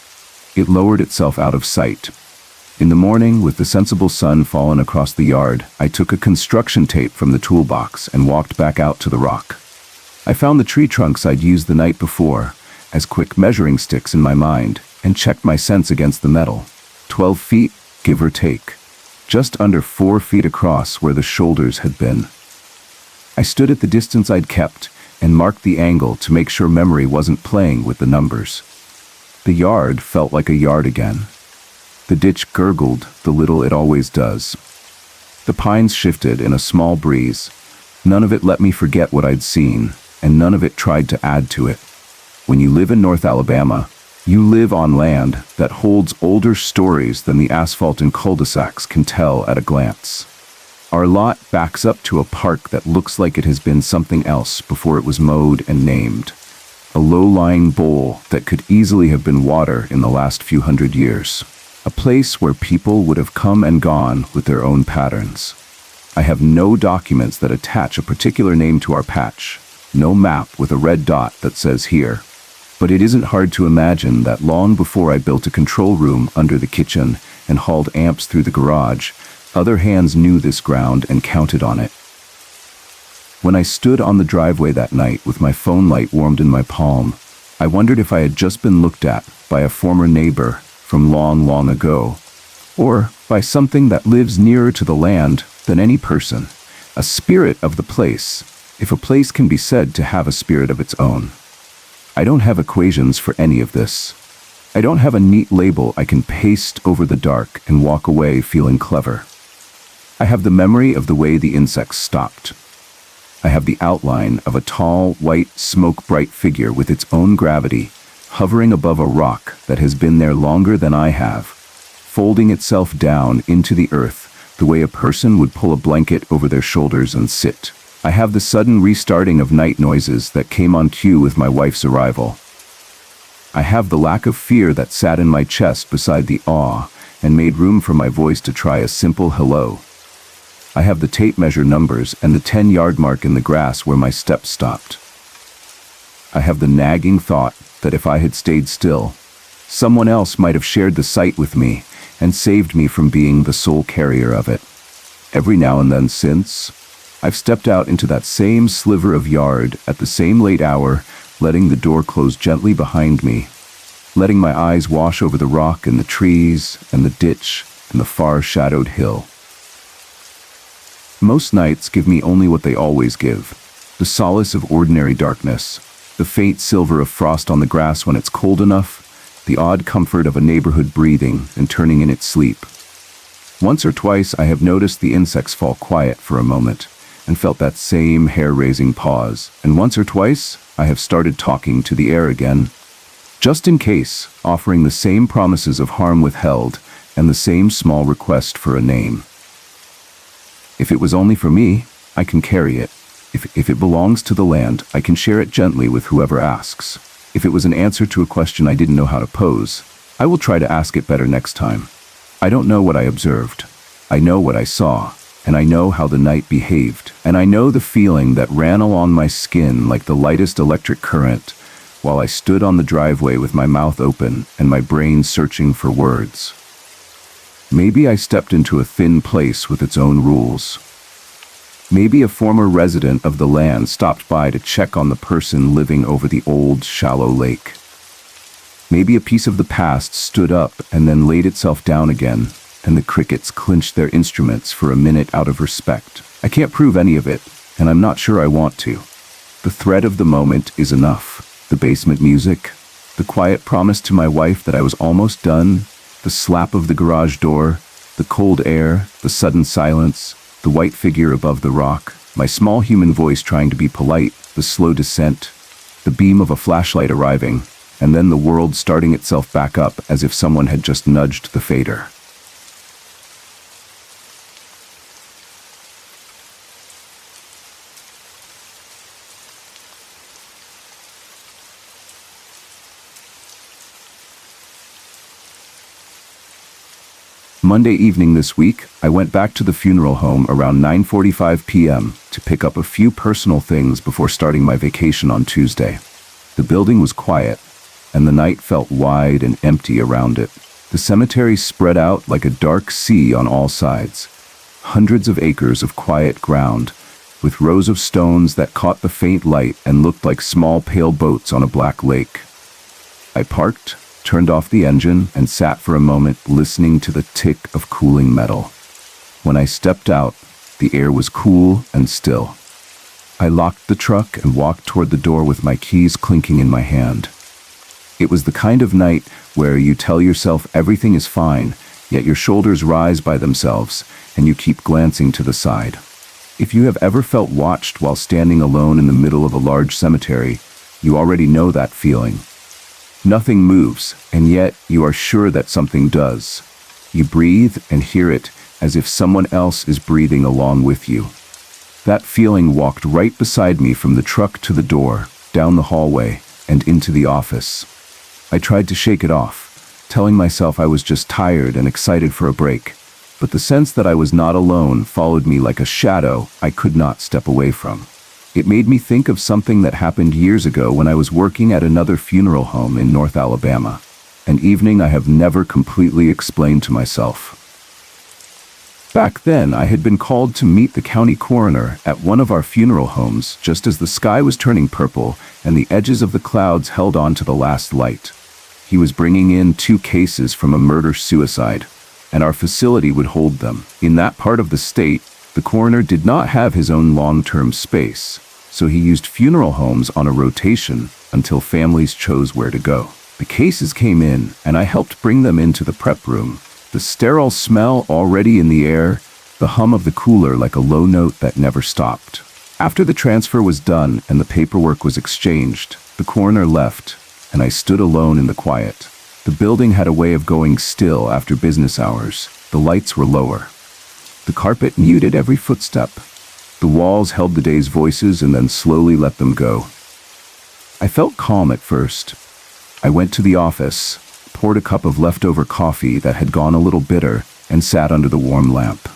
It lowered itself out of sight. In the morning, with the sensible sun fallen across the yard, I took a construction tape from the toolbox and walked back out to the rock. I found the tree trunks I'd used the night before, as quick measuring sticks in my mind, and checked my sense against the metal. 12 feet, give or take. Just under 4 feet across where the shoulders had been. I stood at the distance I'd kept and marked the angle to make sure memory wasn't playing with the numbers. The yard felt like a yard again. The ditch gurgled the little it always does. The pines shifted in a small breeze. None of it let me forget what I'd seen, and none of it tried to add to it. When you live in North Alabama, you live on land that holds older stories than the asphalt and cul-de-sacs can tell at a glance. Our lot backs up to a park that looks like it has been something else before it was mowed and named. A low-lying bowl that could easily have been water in the last few hundred years. A place where people would have come and gone with their own patterns. I have no documents that attach a particular name to our patch. No map with a red dot that says here. But it isn't hard to imagine that long before I built a control room under the kitchen and hauled amps through the garage, other hands knew this ground and counted on it. When I stood on the driveway that night with my phone light warmed in my palm, I wondered if I had just been looked at by a former neighbor from long, long ago, or by something that lives nearer to the land than any person, a spirit of the place, if a place can be said to have a spirit of its own. I don't have equations for any of this. I don't have a neat label I can paste over the dark and walk away feeling clever. I have the memory of the way the insects stopped. I have the outline of a tall, white, smoke-bright figure with its own gravity, hovering above a rock that has been there longer than I have, folding itself down into the earth the way a person would pull a blanket over their shoulders and sit. I have the sudden restarting of night noises that came on cue with my wife's arrival. I have the lack of fear that sat in my chest beside the awe and made room for my voice to try a simple hello. I have the tape measure numbers and the 10-yard mark in the grass where my steps stopped. I have the nagging thought that if I had stayed still, someone else might have shared the site with me and saved me from being the sole carrier of it. Every now and then since, I've stepped out into that same sliver of yard at the same late hour, letting the door close gently behind me, letting my eyes wash over the rock and the trees and the ditch and the far-shadowed hill. Most nights give me only what they always give, the solace of ordinary darkness, the faint silver of frost on the grass when it's cold enough, the odd comfort of a neighborhood breathing and turning in its sleep. Once or twice I have noticed the insects fall quiet for a moment and felt that same hair-raising pause, and once or twice I have started talking to the air again, just in case, offering the same promises of harm withheld and the same small request for a name. If it was only for me, I can carry it. If it belongs to the land, I can share it gently with whoever asks. If it was an answer to a question I didn't know how to pose, I will try to ask it better next time. I don't know what I observed. I know what I saw, and I know how the night behaved, and I know the feeling that ran along my skin like the lightest electric current while I stood on the driveway with my mouth open and my brain searching for words. Maybe I stepped into a thin place with its own rules. Maybe a former resident of the land stopped by to check on the person living over the old, shallow lake. Maybe a piece of the past stood up and then laid itself down again, and the crickets clinched their instruments for a minute out of respect. I can't prove any of it, and I'm not sure I want to. The thread of the moment is enough. The basement music, the quiet promise to my wife that I was almost done, the slap of the garage door, the cold air, the sudden silence, the white figure above the rock, my small human voice trying to be polite, the slow descent, the beam of a flashlight arriving, and then the world starting itself back up as if someone had just nudged the fader. Monday evening this week, I went back to the funeral home around 9:45 p.m. to pick up a few personal things before starting my vacation on Tuesday. The building was quiet, and the night felt wide and empty around it. The cemetery spread out like a dark sea on all sides. Hundreds of acres of quiet ground, with rows of stones that caught the faint light and looked like small pale boats on a black lake. I parked, turned off the engine, and sat for a moment listening to the tick of cooling metal. When I stepped out, the air was cool and still. I locked the truck and walked toward the door with my keys clinking in my hand. It was the kind of night where you tell yourself everything is fine, yet your shoulders rise by themselves and you keep glancing to the side. If you have ever felt watched while standing alone in the middle of a large cemetery, you already know that feeling. Nothing moves, and yet you are sure that something does. You breathe and hear it as if someone else is breathing along with you. That feeling walked right beside me from the truck to the door, down the hallway, and into the office. I tried to shake it off, telling myself I was just tired and excited for a break, but the sense that I was not alone followed me like a shadow I could not step away from. It made me think of something that happened years ago when I was working at another funeral home in North Alabama, an evening I have never completely explained to myself. Back then, I had been called to meet the county coroner at one of our funeral homes just as the sky was turning purple and the edges of the clouds held on to the last light. He was bringing in 2 cases from a murder-suicide, and our facility would hold them. In that part of the state, the coroner did not have his own long-term space, so he used funeral homes on a rotation until families chose where to go. The cases came in, and I helped bring them into the prep room. The sterile smell already in the air, the hum of the cooler like a low note that never stopped. After the transfer was done and the paperwork was exchanged, the coroner left, and I stood alone in the quiet. The building had a way of going still after business hours. The lights were lower. The carpet muted every footstep. The walls held the day's voices and then slowly let them go. I felt calm at first. I went to the office, poured a cup of leftover coffee that had gone a little bitter, and sat under the warm lamp.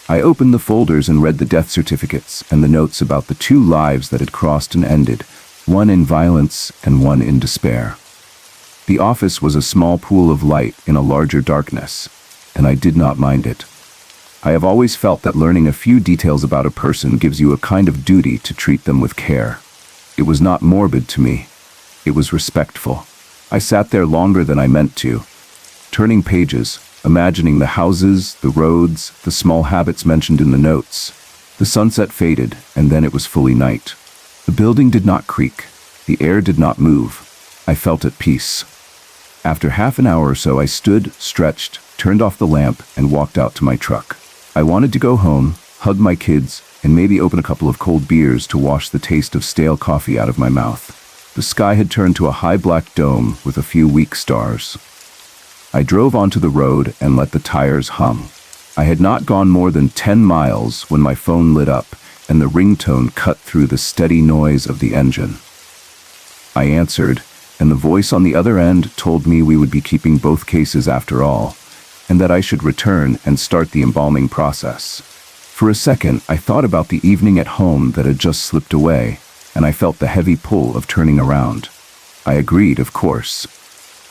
I opened the folders and read the death certificates and the notes about the 2 lives that had crossed and ended, one in violence and one in despair. The office was a small pool of light in a larger darkness, and I did not mind it. I have always felt that learning a few details about a person gives you a kind of duty to treat them with care. It was not morbid to me. It was respectful. I sat there longer than I meant to, turning pages, imagining the houses, the roads, the small habits mentioned in the notes. The sunset faded, and then it was fully night. The building did not creak. The air did not move. I felt at peace. After half an hour or so, I stood, stretched, turned off the lamp, and walked out to my truck. I wanted to go home, hug my kids, and maybe open a couple of cold beers to wash the taste of stale coffee out of my mouth. The sky had turned to a high black dome with a few weak stars. I drove onto the road and let the tires hum. I had not gone more than 10 miles when my phone lit up and the ringtone cut through the steady noise of the engine. I answered, and the voice on the other end told me we would be keeping both cases after all, and that I should return and start the embalming process. For a second, I thought about the evening at home that had just slipped away, and I felt the heavy pull of turning around. I agreed, of course.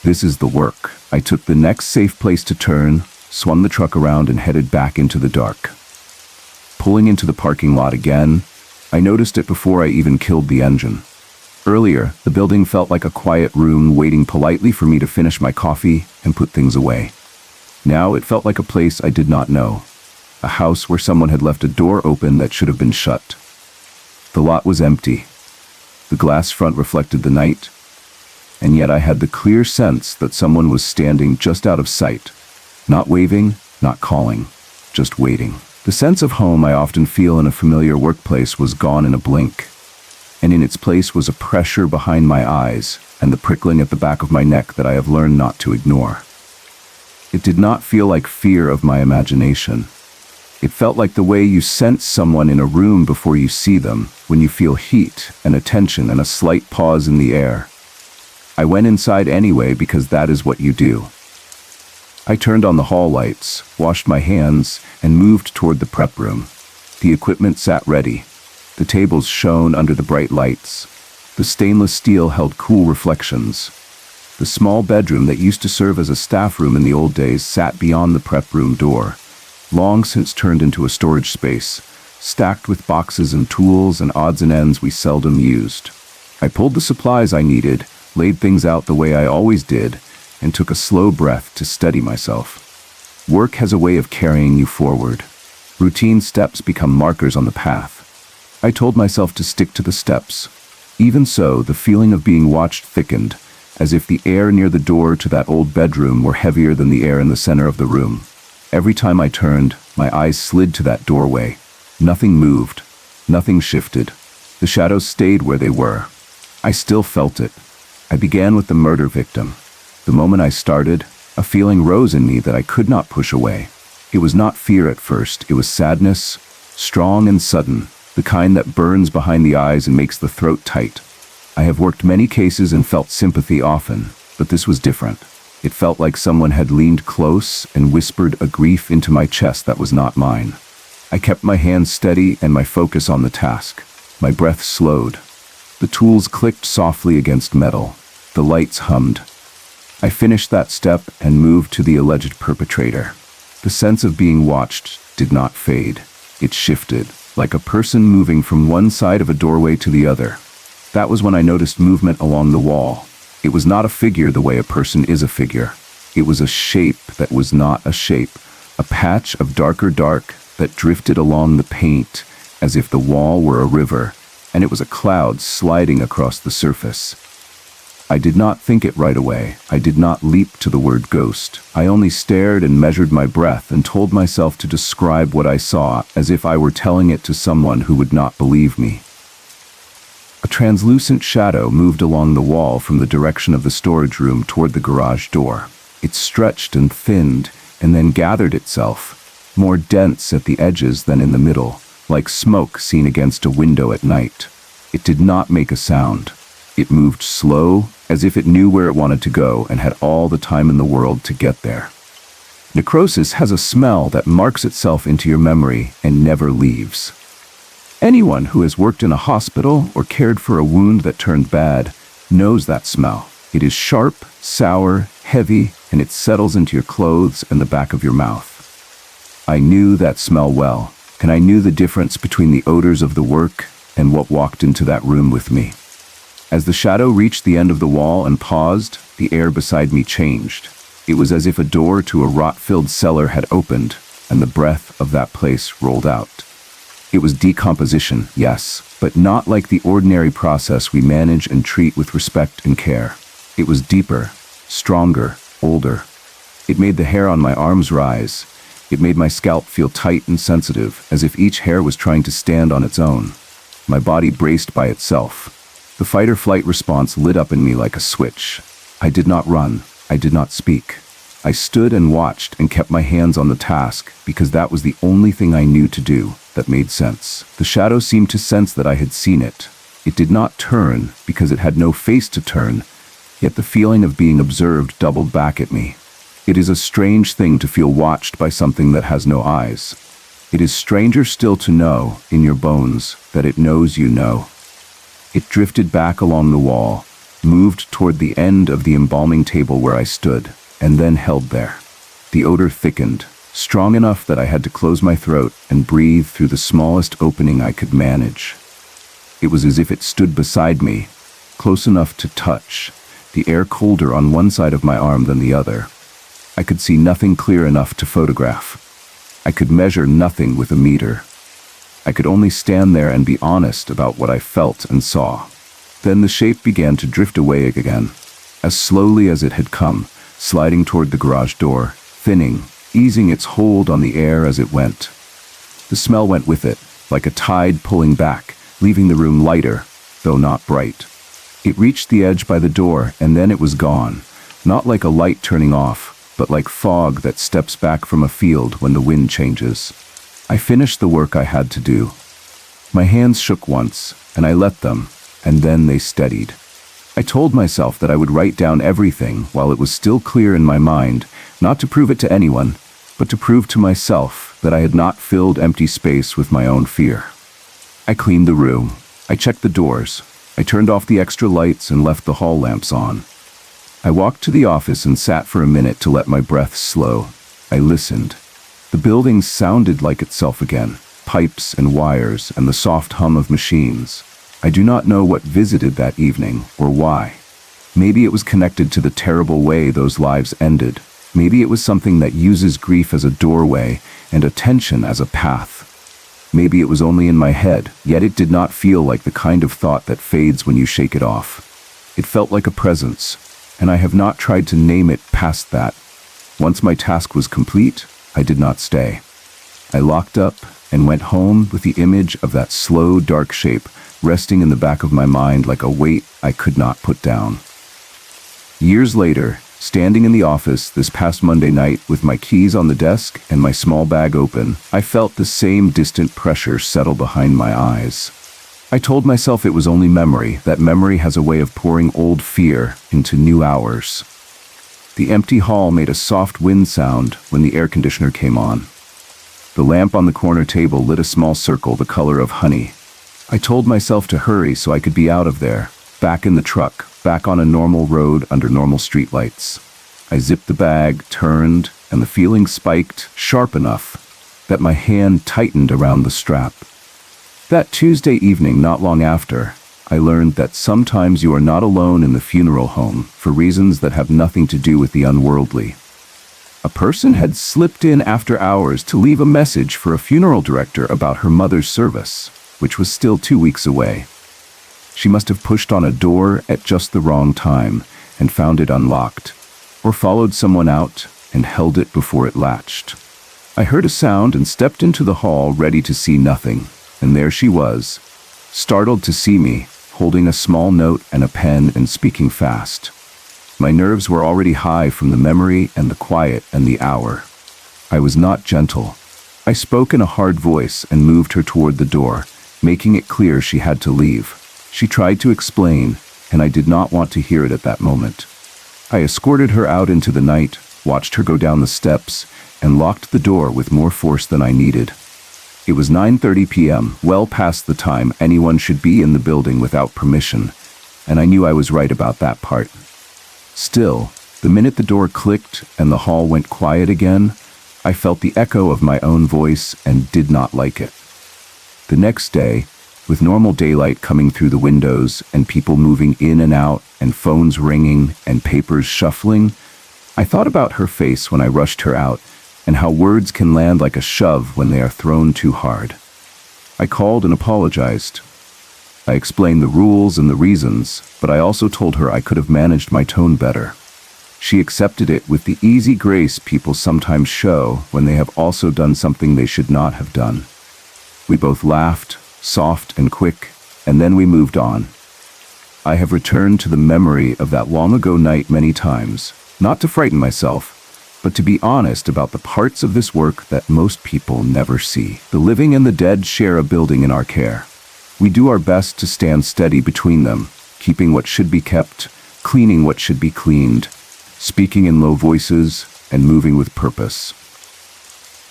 This is the work. I took the next safe place to turn, swung the truck around, and headed back into the dark. Pulling into the parking lot again, I noticed it before I even killed the engine. Earlier, the building felt like a quiet room waiting politely for me to finish my coffee and put things away. Now it felt like a place I did not know, a house where someone had left a door open that should have been shut. The lot was empty. The glass front reflected the night, and yet I had the clear sense that someone was standing just out of sight, not waving, not calling, just waiting. The sense of home I often feel in a familiar workplace was gone in a blink, and in its place was a pressure behind my eyes and the prickling at the back of my neck that I have learned not to ignore. It did not feel like fear of my imagination. It felt like the way you sense someone in a room before you see them, when you feel heat and a tension and a slight pause in the air. I went inside anyway because that is what you do. I turned on the hall lights, washed my hands, and moved toward the prep room. The equipment sat ready. The tables shone under the bright lights. The stainless steel held cool reflections. The small bedroom that used to serve as a staff room in the old days sat beyond the prep room door, long since turned into a storage space, stacked with boxes and tools and odds and ends we seldom used. I pulled the supplies I needed, laid things out the way I always did, and took a slow breath to steady myself. Work has a way of carrying you forward. Routine steps become markers on the path. I told myself to stick to the steps. Even so, the feeling of being watched thickened, as if the air near the door to that old bedroom were heavier than the air in the center of the room. Every time I turned, my eyes slid to that doorway. Nothing moved. Nothing shifted. The shadows stayed where they were. I still felt it. I began with the murder victim. The moment I started, a feeling rose in me that I could not push away. It was not fear at first, it was sadness, strong and sudden, the kind that burns behind the eyes and makes the throat tight. I have worked many cases and felt sympathy often, but this was different. It felt like someone had leaned close and whispered a grief into my chest that was not mine. I kept my hands steady and my focus on the task. My breath slowed. The tools clicked softly against metal. The lights hummed. I finished that step and moved to the alleged perpetrator. The sense of being watched did not fade. It shifted, like a person moving from one side of a doorway to the other. That was when I noticed movement along the wall. It was not a figure the way a person is a figure. It was a shape that was not a shape, a patch of darker dark that drifted along the paint as if the wall were a river, and it was a cloud sliding across the surface. I did not think it right away. I did not leap to the word ghost. I only stared and measured my breath and told myself to describe what I saw as if I were telling it to someone who would not believe me. A translucent shadow moved along the wall from the direction of the storage room toward the garage door. It stretched and thinned and then gathered itself, more dense at the edges than in the middle, like smoke seen against a window at night. It did not make a sound. It moved slow, as if it knew where it wanted to go and had all the time in the world to get there. Necrosis has a smell that marks itself into your memory and never leaves. Anyone who has worked in a hospital or cared for a wound that turned bad knows that smell. It is sharp, sour, heavy, and it settles into your clothes and the back of your mouth. I knew that smell well, and I knew the difference between the odors of the work and what walked into that room with me. As the shadow reached the end of the wall and paused, the air beside me changed. It was as if a door to a rot-filled cellar had opened, and the breath of that place rolled out. It was decomposition, yes, but not like the ordinary process we manage and treat with respect and care. It was deeper, stronger, older. It made the hair on my arms rise. It made my scalp feel tight and sensitive, as if each hair was trying to stand on its own. My body braced by itself. The fight-or-flight response lit up in me like a switch. I did not run. I did not speak. I stood and watched and kept my hands on the task because that was the only thing I knew to do that made sense. The shadow seemed to sense that I had seen it. It did not turn because it had no face to turn, yet the feeling of being observed doubled back at me. It is a strange thing to feel watched by something that has no eyes. It is stranger still to know, in your bones, that it knows you know. It drifted back along the wall, moved toward the end of the embalming table where I stood, and then held there. The odor thickened, strong enough that I had to close my throat and breathe through the smallest opening I could manage. It was as if it stood beside me, close enough to touch, the air colder on one side of my arm than the other. I could see nothing clear enough to photograph. I could measure nothing with a meter. I could only stand there and be honest about what I felt and saw. Then the shape began to drift away again, as slowly as it had come, sliding toward the garage door, thinning, easing its hold on the air as it went. The smell went with it, like a tide pulling back, leaving the room lighter, though not bright. It reached the edge by the door, and then it was gone, not like a light turning off, but like fog that steps back from a field when the wind changes. I finished the work I had to do. My hands shook once, and I let them, and then they steadied. I told myself that I would write down everything while it was still clear in my mind, not to prove it to anyone, but to prove to myself that I had not filled empty space with my own fear. I cleaned the room. I checked the doors. I turned off the extra lights and left the hall lamps on. I walked to the office and sat for a minute to let my breath slow. I listened. The building sounded like itself again, pipes and wires and the soft hum of machines. I do not know what visited that evening or why. Maybe it was connected to the terrible way those lives ended. Maybe it was something that uses grief as a doorway and attention as a path. Maybe it was only in my head, yet it did not feel like the kind of thought that fades when you shake it off. It felt like a presence, and I have not tried to name it past that. Once my task was complete, I did not stay. I locked up and went home with the image of that slow, dark shape resting in the back of my mind like a weight I could not put down. Years later, standing in the office this past Monday night with my keys on the desk and my small bag open, I felt the same distant pressure settle behind my eyes. I told myself it was only memory, that memory has a way of pouring old fear into new hours. The empty hall made a soft wind sound when the air conditioner came on. The lamp on the corner table lit a small circle the color of honey. I told myself to hurry so I could be out of there, back in the truck, back on a normal road under normal streetlights. I zipped the bag, turned, and the feeling spiked sharp enough that my hand tightened around the strap. That Tuesday evening, not long after, I learned that sometimes you are not alone in the funeral home for reasons that have nothing to do with the unworldly. A person had slipped in after hours to leave a message for a funeral director about her mother's service, which was still 2 weeks away. She must have pushed on a door at just the wrong time and found it unlocked, or followed someone out and held it before it latched. I heard a sound and stepped into the hall ready to see nothing, and there she was, startled to see me, holding a small note and a pen and speaking fast. My nerves were already high from the memory and the quiet and the hour. I was not gentle. I spoke in a hard voice and moved her toward the door, making it clear she had to leave. She tried to explain, and I did not want to hear it at that moment. I escorted her out into the night, watched her go down the steps, and locked the door with more force than I needed. It was 9:30 p.m., well past the time anyone should be in the building without permission, and I knew I was right about that part. Still, the minute the door clicked and the hall went quiet again, I felt the echo of my own voice and did not like it. The next day, with normal daylight coming through the windows and people moving in and out and phones ringing and papers shuffling, I thought about her face when I rushed her out and how words can land like a shove when they are thrown too hard. I called and apologized. I explained the rules and the reasons, but I also told her I could have managed my tone better. She accepted it with the easy grace people sometimes show when they have also done something they should not have done. We both laughed, soft and quick, and then we moved on. I have returned to the memory of that long-ago night many times, not to frighten myself, but to be honest about the parts of this work that most people never see. The living and the dead share a building in our care. We do our best to stand steady between them, keeping what should be kept, cleaning what should be cleaned, speaking in low voices, and moving with purpose.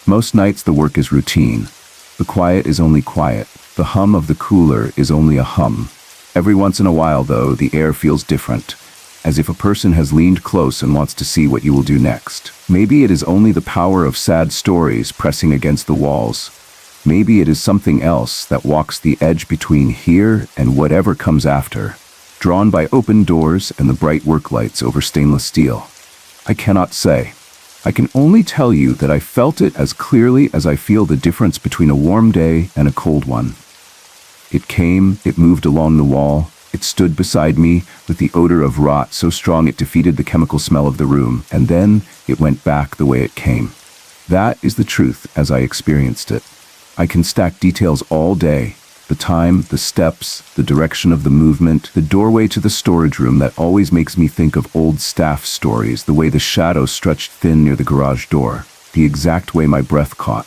Most nights the work is routine. The quiet is only quiet. The hum of the cooler is only a hum. Every once in a while, though, the air feels different, as if a person has leaned close and wants to see what you will do next. Maybe it is only the power of sad stories pressing against the walls. Maybe it is something else that walks the edge between here and whatever comes after, drawn by open doors and the bright work lights over stainless steel. I cannot say. I can only tell you that I felt it as clearly as I feel the difference between a warm day and a cold one. It came, it moved along the wall, it stood beside me with the odor of rot so strong it defeated the chemical smell of the room, and then it went back the way it came. That is the truth as I experienced it. I can stack details all day. The time, the steps, the direction of the movement, the doorway to the storage room that always makes me think of old staff stories, the way the shadow stretched thin near the garage door, the exact way my breath caught.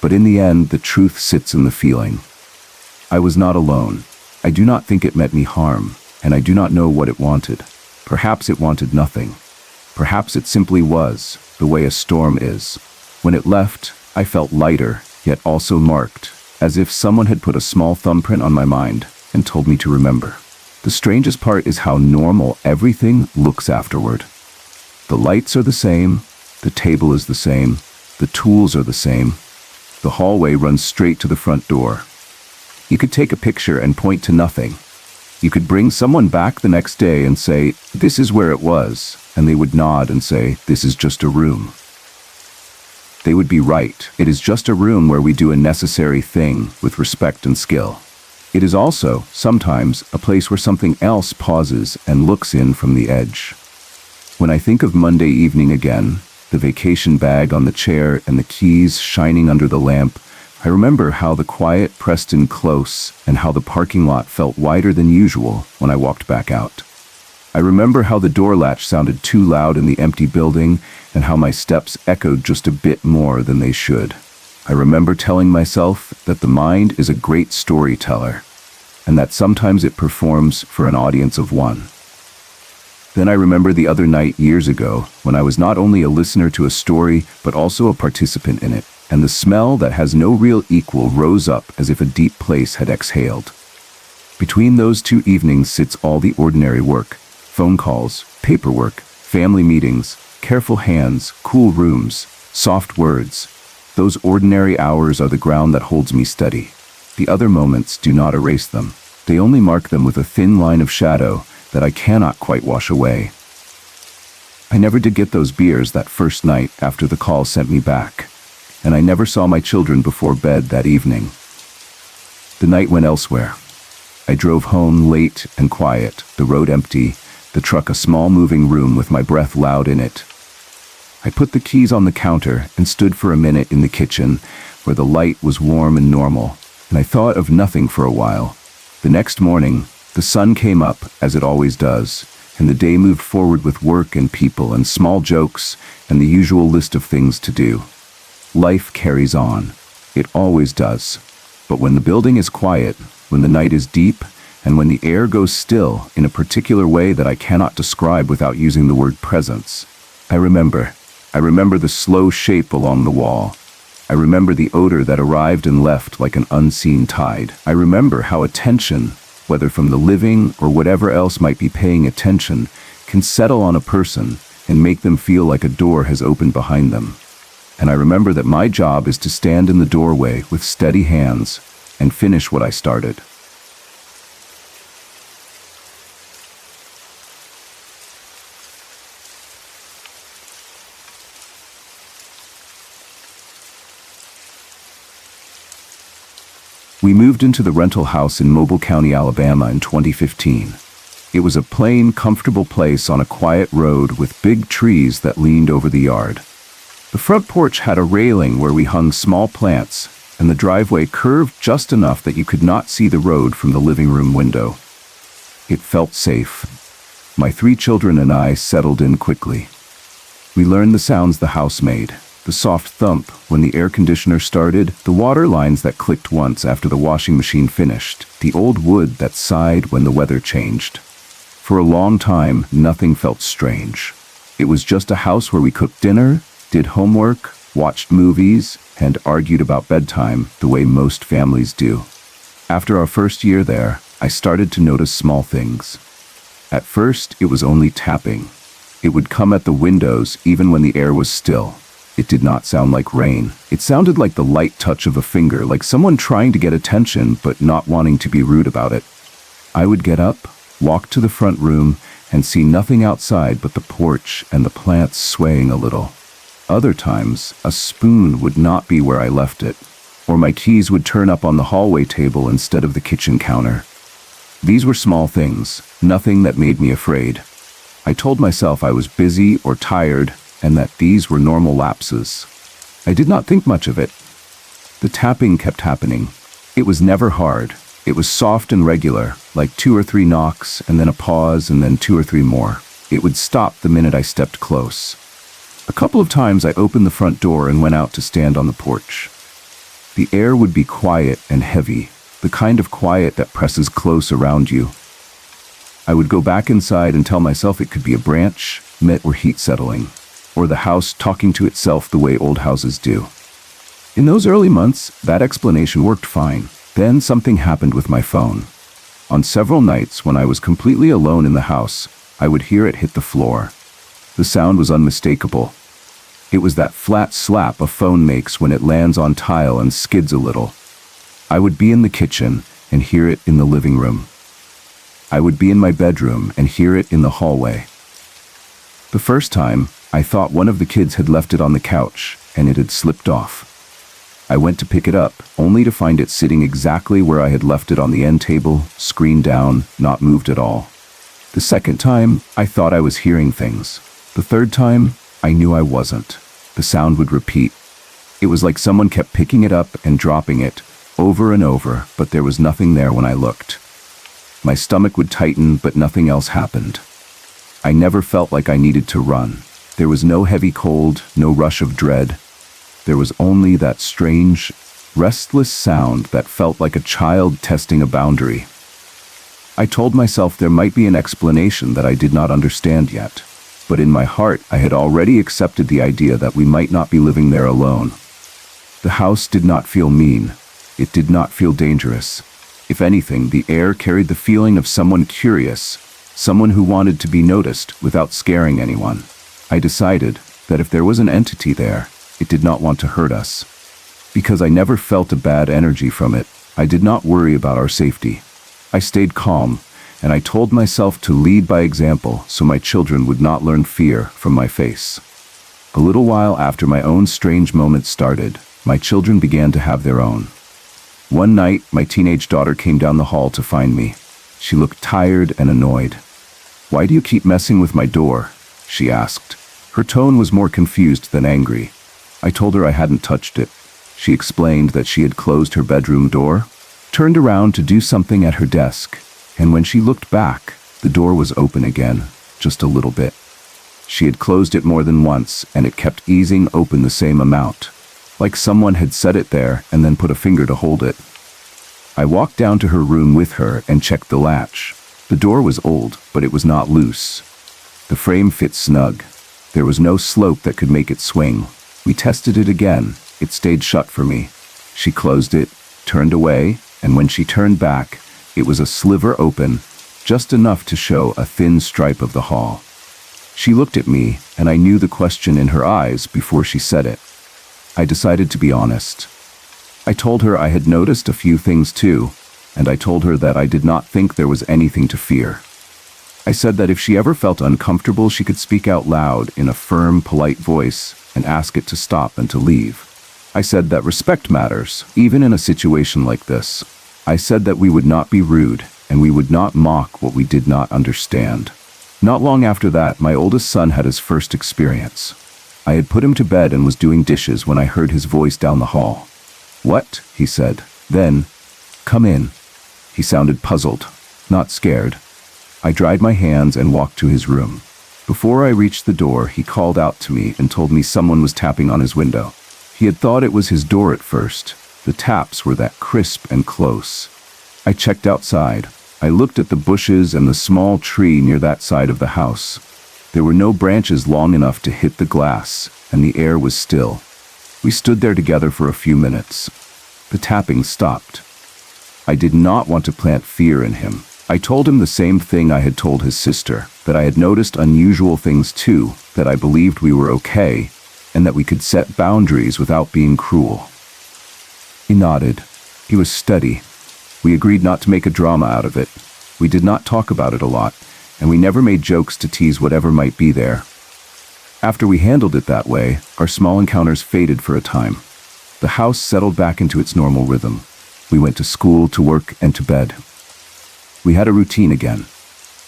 But in the end, the truth sits in the feeling. I was not alone. I do not think it meant me harm, and I do not know what it wanted. Perhaps it wanted nothing. Perhaps it simply was, the way a storm is. When it left, I felt lighter, yet also marked, as if someone had put a small thumbprint on my mind and told me to remember. The strangest part is how normal everything looks afterward. The lights are the same, the table is the same, the tools are the same. The hallway runs straight to the front door. You could take a picture and point to nothing. You could bring someone back the next day and say, "This is where it was," and they would nod and say, "This is just a room." They would be right. It is just a room where we do a necessary thing with respect and skill. It is also, sometimes, a place where something else pauses and looks in from the edge. When I think of Monday evening again, the vacation bag on the chair and the keys shining under the lamp, I remember how the quiet pressed in close and how the parking lot felt wider than usual when I walked back out. I remember how the door latch sounded too loud in the empty building and how my steps echoed just a bit more than they should. I remember telling myself that the mind is a great storyteller and that sometimes it performs for an audience of one. Then I remember the other night years ago when I was not only a listener to a story but also a participant in it, and the smell that has no real equal rose up as if a deep place had exhaled. Between those two evenings sits all the ordinary work: phone calls, paperwork, family meetings, careful hands, cool rooms, soft words. Those ordinary hours are the ground that holds me steady. The other moments do not erase them. They only mark them with a thin line of shadow that I cannot quite wash away. I never did get those beers that first night after the call sent me back, and I never saw my children before bed that evening. The night went elsewhere. I drove home late and quiet, the road empty, the truck a small moving room with my breath loud in it. I put the keys on the counter and stood for a minute in the kitchen, where the light was warm and normal, and I thought of nothing for a while. The next morning, the sun came up, as it always does, and the day moved forward with work and people and small jokes and the usual list of things to do. Life carries on. It always does. But when the building is quiet, when the night is deep, and when the air goes still in a particular way that I cannot describe without using the word presence, I remember the slow shape along the wall. I remember the odor that arrived and left like an unseen tide. I remember how attention, whether from the living or whatever else might be paying attention, can settle on a person and make them feel like a door has opened behind them. And I remember that my job is to stand in the doorway with steady hands and finish what I started. We moved into the rental house in Mobile County, Alabama in 2015. It was a plain, comfortable place on a quiet road with big trees that leaned over the yard. The front porch had a railing where we hung small plants, and the driveway curved just enough that you could not see the road from the living room window. It felt safe. My 3 children and I settled in quickly. We learned the sounds the house made: the soft thump when the air conditioner started, the water lines that clicked once after the washing machine finished, the old wood that sighed when the weather changed. For a long time, nothing felt strange. It was just a house where we cooked dinner, did homework, watched movies, and argued about bedtime the way most families do. After our first year there, I started to notice small things. At first, it was only tapping. It would come at the windows even when the air was still. It did not sound like rain. It sounded like the light touch of a finger, like someone trying to get attention but not wanting to be rude about it. I would get up, walk to the front room, and see nothing outside but the porch and the plants swaying a little. Other times, a spoon would not be where I left it, or my keys would turn up on the hallway table instead of the kitchen counter. These were small things, nothing that made me afraid. I told myself I was busy or tired, and that these were normal lapses. I did not think much of it. The tapping kept happening. It was never hard. It was soft and regular, like 2 or 3 knocks, and then a pause, and then 2 or 3 more. It would stop the minute I stepped close. A couple of times I opened the front door and went out to stand on the porch. The air would be quiet and heavy, the kind of quiet that presses close around you. I would go back inside and tell myself it could be a branch, or heat settling, or the house talking to itself the way old houses do. In those early months, that explanation worked fine. Then something happened with my phone. On several nights when I was completely alone in the house, I would hear it hit the floor. The sound was unmistakable. It was that flat slap a phone makes when it lands on tile and skids a little. I would be in the kitchen and hear it in the living room. I would be in my bedroom and hear it in the hallway. The first time, I thought one of the kids had left it on the couch and it had slipped off. I went to pick it up, only to find it sitting exactly where I had left it on the end table, screen down, not moved at all. The second time, I thought I was hearing things. The third time, I knew I wasn't. The sound would repeat. It was like someone kept picking it up and dropping it, over and over, but there was nothing there when I looked. My stomach would tighten, but nothing else happened. I never felt like I needed to run. There was no heavy cold, no rush of dread. There was only that strange, restless sound that felt like a child testing a boundary. I told myself there might be an explanation that I did not understand yet, but in my heart I had already accepted the idea that we might not be living there alone. The house did not feel mean. It did not feel dangerous. If anything, the air carried the feeling of someone curious, someone who wanted to be noticed without scaring anyone. I decided that if there was an entity there, it did not want to hurt us. Because I never felt a bad energy from it, I did not worry about our safety. I stayed calm, and I told myself to lead by example so my children would not learn fear from my face. A little while after my own strange moments started, my children began to have their own. One night, my teenage daughter came down the hall to find me. She looked tired and annoyed. "Why do you keep messing with my door?" she asked. Her tone was more confused than angry. I told her I hadn't touched it. She explained that she had closed her bedroom door, turned around to do something at her desk, and when she looked back, the door was open again, just a little bit. She had closed it more than once, and it kept easing open the same amount, like someone had set it there and then put a finger to hold it. I walked down to her room with her and checked the latch. The door was old, but it was not loose. The frame fit snug. There was no slope that could make it swing. We tested it again. It stayed shut for me. She closed it, turned away, and when she turned back, it was a sliver open, just enough to show a thin stripe of the hall. She looked at me, and I knew the question in her eyes before she said it. I decided to be honest. I told her I had noticed a few things too, and I told her that I did not think there was anything to fear. I said that if she ever felt uncomfortable, she could speak out loud in a firm, polite voice and ask it to stop and to leave. I said that respect matters, even in a situation like this. I said that we would not be rude, and we would not mock what we did not understand. Not long after that, my oldest son had his first experience. I had put him to bed and was doing dishes when I heard his voice down the hall. "What?" he said. Then, "Come in." He sounded puzzled, not scared. I dried my hands and walked to his room. Before I reached the door, he called out to me and told me someone was tapping on his window. He had thought it was his door at first. The taps were that crisp and close. I checked outside. I looked at the bushes and the small tree near that side of the house. There were no branches long enough to hit the glass, and the air was still. We stood there together for a few minutes. The tapping stopped. I did not want to plant fear in him. I told him the same thing I had told his sister, that I had noticed unusual things too, that I believed we were okay, and that we could set boundaries without being cruel. He nodded. He was steady. We agreed not to make a drama out of it. We did not talk about it a lot, and we never made jokes to tease whatever might be there. After we handled it that way, our small encounters faded for a time. The house settled back into its normal rhythm. We went to school, to work, and to bed. We had a routine again.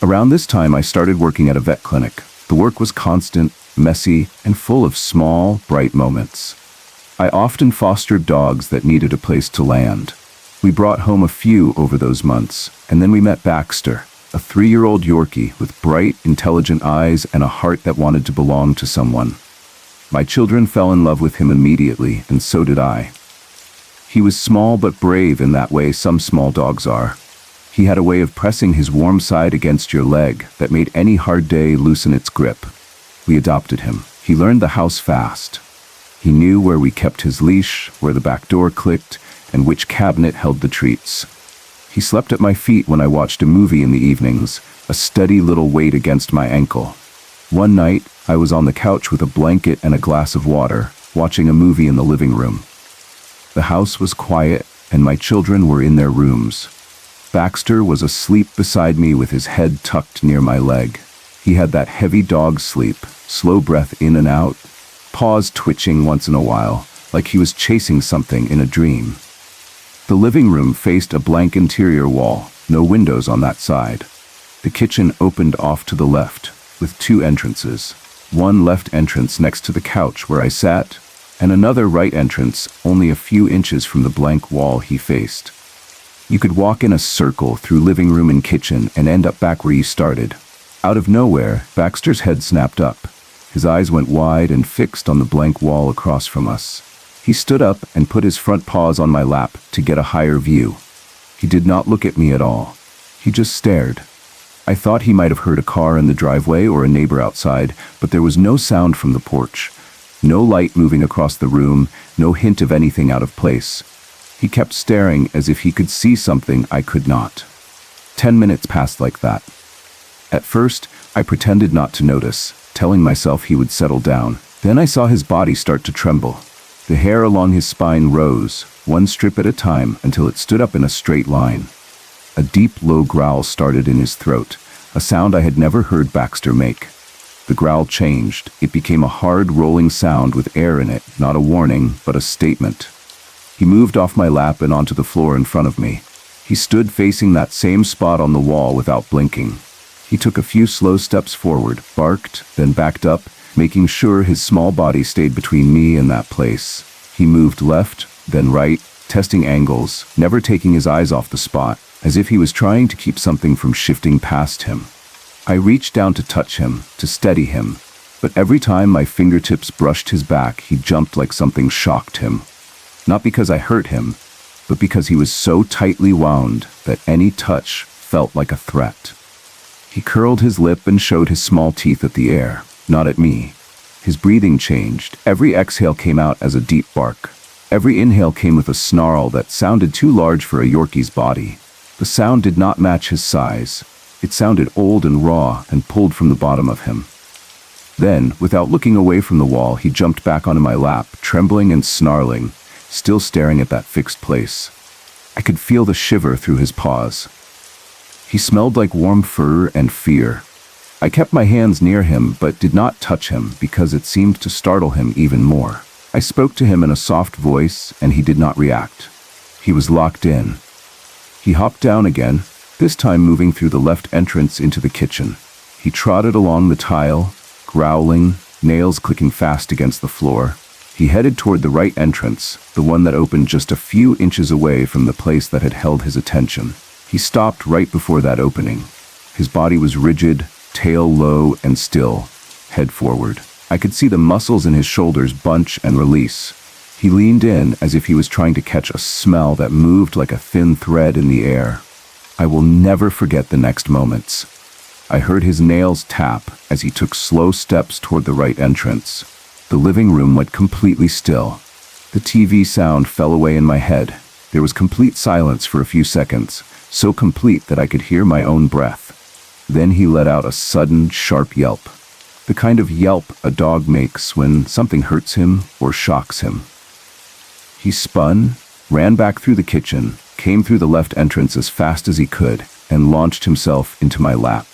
Around this time, I started working at a vet clinic. The work was constant, messy, and full of small, bright moments. I often fostered dogs that needed a place to land. We brought home a few over those months, and then we met Baxter, a 3-year-old Yorkie with bright, intelligent eyes and a heart that wanted to belong to someone. My children fell in love with him immediately, and so did I. He was small but brave in that way some small dogs are. He had a way of pressing his warm side against your leg that made any hard day loosen its grip. We adopted him. He learned the house fast. He knew where we kept his leash, where the back door clicked, and which cabinet held the treats. He slept at my feet when I watched a movie in the evenings, a steady little weight against my ankle. One night, I was on the couch with a blanket and a glass of water, watching a movie in the living room. The house was quiet, and my children were in their rooms. Baxter was asleep beside me with his head tucked near my leg. He had that heavy dog sleep, slow breath in and out, paws twitching once in a while, like he was chasing something in a dream. The living room faced a blank interior wall, no windows on that side. The kitchen opened off to the left, with two entrances. One left entrance next to the couch where I sat, and another right entrance only a few inches from the blank wall he faced. You could walk in a circle through living room and kitchen and end up back where you started. Out of nowhere, Baxter's head snapped up. His eyes went wide and fixed on the blank wall across from us. He stood up and put his front paws on my lap to get a higher view. He did not look at me at all. He just stared. I thought he might have heard a car in the driveway or a neighbor outside, but there was no sound from the porch. No light moving across the room, no hint of anything out of place. He kept staring as if he could see something I could not. 10 minutes passed like that. At first, I pretended not to notice, telling myself he would settle down. Then I saw his body start to tremble. The hair along his spine rose, one strip at a time, until it stood up in a straight line. A deep, low growl started in his throat, a sound I had never heard Baxter make. The growl changed. It became a hard, rolling sound with air in it, not a warning, but a statement. He moved off my lap and onto the floor in front of me. He stood facing that same spot on the wall without blinking. He took a few slow steps forward, barked, then backed up, making sure his small body stayed between me and that place. He moved left, then right, testing angles, never taking his eyes off the spot, as if he was trying to keep something from shifting past him. I reached down to touch him, to steady him, but every time my fingertips brushed his back, he jumped like something shocked him. Not because I hurt him, but because he was so tightly wound that any touch felt like a threat. He curled his lip and showed his small teeth at the air, not at me. His breathing changed. Every exhale came out as a deep bark. Every inhale came with a snarl that sounded too large for a Yorkie's body. The sound did not match his size. It sounded old and raw and pulled from the bottom of him. Then, without looking away from the wall, he jumped back onto my lap, trembling and snarling, still staring at that fixed place. I could feel the shiver through his paws. He smelled like warm fur and fear. I kept my hands near him but did not touch him because it seemed to startle him even more. I spoke to him in a soft voice and he did not react. He was locked in. He hopped down again, this time moving through the left entrance into the kitchen. He trotted along the tile, growling, nails clicking fast against the floor. He headed toward the right entrance, the one that opened just a few inches away from the place that had held his attention. He stopped right before that opening. His body was rigid, tail low and still, head forward. I could see the muscles in his shoulders bunch and release. He leaned in as if he was trying to catch a smell that moved like a thin thread in the air. I will never forget the next moments. I heard his nails tap as he took slow steps toward the right entrance. The living room went completely still. The TV sound fell away in my head. There was complete silence for a few seconds, so complete that I could hear my own breath. Then he let out a sudden, sharp yelp. The kind of yelp a dog makes when something hurts him or shocks him. He spun, ran back through the kitchen, came through the left entrance as fast as he could, and launched himself into my lap.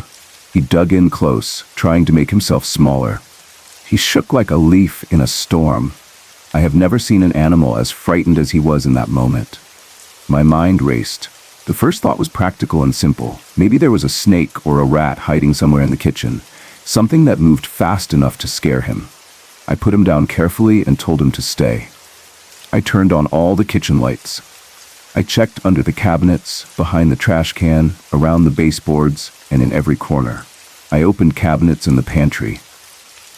He dug in close, trying to make himself smaller. He shook like a leaf in a storm. I have never seen an animal as frightened as he was in that moment. My mind raced. The first thought was practical and simple. Maybe there was a snake or a rat hiding somewhere in the kitchen, something that moved fast enough to scare him. I put him down carefully and told him to stay. I turned on all the kitchen lights. I checked under the cabinets, behind the trash can, around the baseboards, and in every corner. I opened cabinets in the pantry.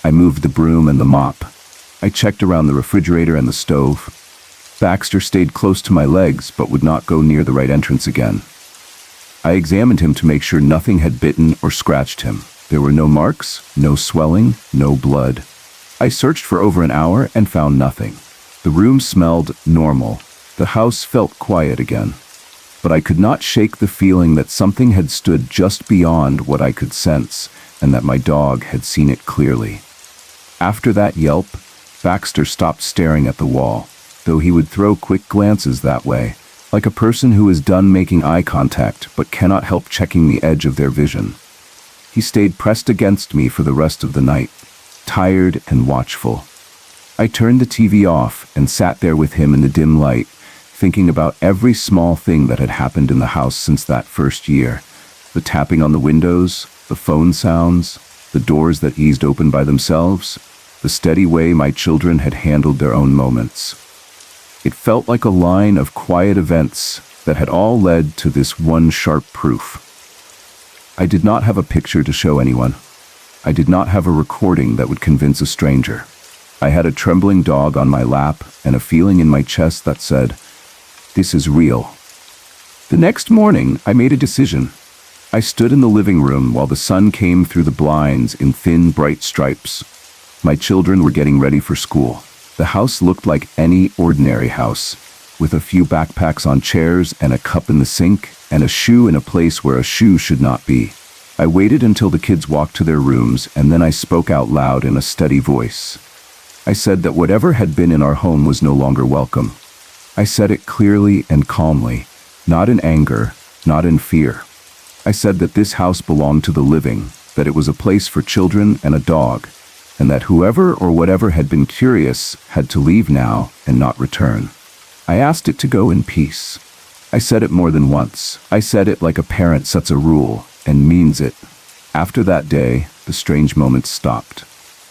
I moved the broom and the mop. I checked around the refrigerator and the stove. Baxter stayed close to my legs but would not go near the right entrance again. I examined him to make sure nothing had bitten or scratched him. There were no marks, no swelling, no blood. I searched for over an hour and found nothing. The room smelled normal. The house felt quiet again. But I could not shake the feeling that something had stood just beyond what I could sense, and that my dog had seen it clearly. After that yelp, Baxter stopped staring at the wall, though he would throw quick glances that way, like a person who is done making eye contact but cannot help checking the edge of their vision. He stayed pressed against me for the rest of the night, tired and watchful. I turned the TV off and sat there with him in the dim light, thinking about every small thing that had happened in the house since that first year. The tapping on the windows, the phone sounds, the doors that eased open by themselves, the steady way my children had handled their own moments. It felt like a line of quiet events that had all led to this one sharp proof. I did not have a picture to show anyone. I did not have a recording that would convince a stranger. I had a trembling dog on my lap and a feeling in my chest that said, "This is real." The next morning, I made a decision. I stood in the living room while the sun came through the blinds in thin, bright stripes. My children were getting ready for school. The house looked like any ordinary house, with a few backpacks on chairs and a cup in the sink and a shoe in a place where a shoe should not be. I waited until the kids walked to their rooms, and then I spoke out loud in a steady voice. I said that whatever had been in our home was no longer welcome. I said it clearly and calmly, not in anger, not in fear. I said that this house belonged to the living, that it was a place for children and a dog, and that whoever or whatever had been curious had to leave now and not return. I asked it to go in peace. I said it more than once. I said it like a parent sets a rule and means it. After that day, the strange moments stopped.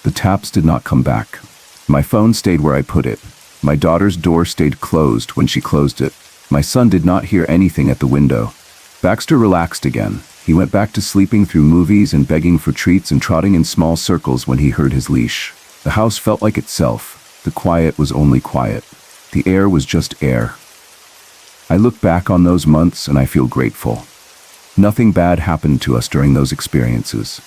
The taps did not come back. My phone stayed where I put it. My daughter's door stayed closed when she closed it. My son did not hear anything at the window. Baxter relaxed again. He went back to sleeping through movies and begging for treats and trotting in small circles when he heard his leash. The house felt like itself. The quiet was only quiet. The air was just air. I look back on those months and I feel grateful. Nothing bad happened to us during those experiences.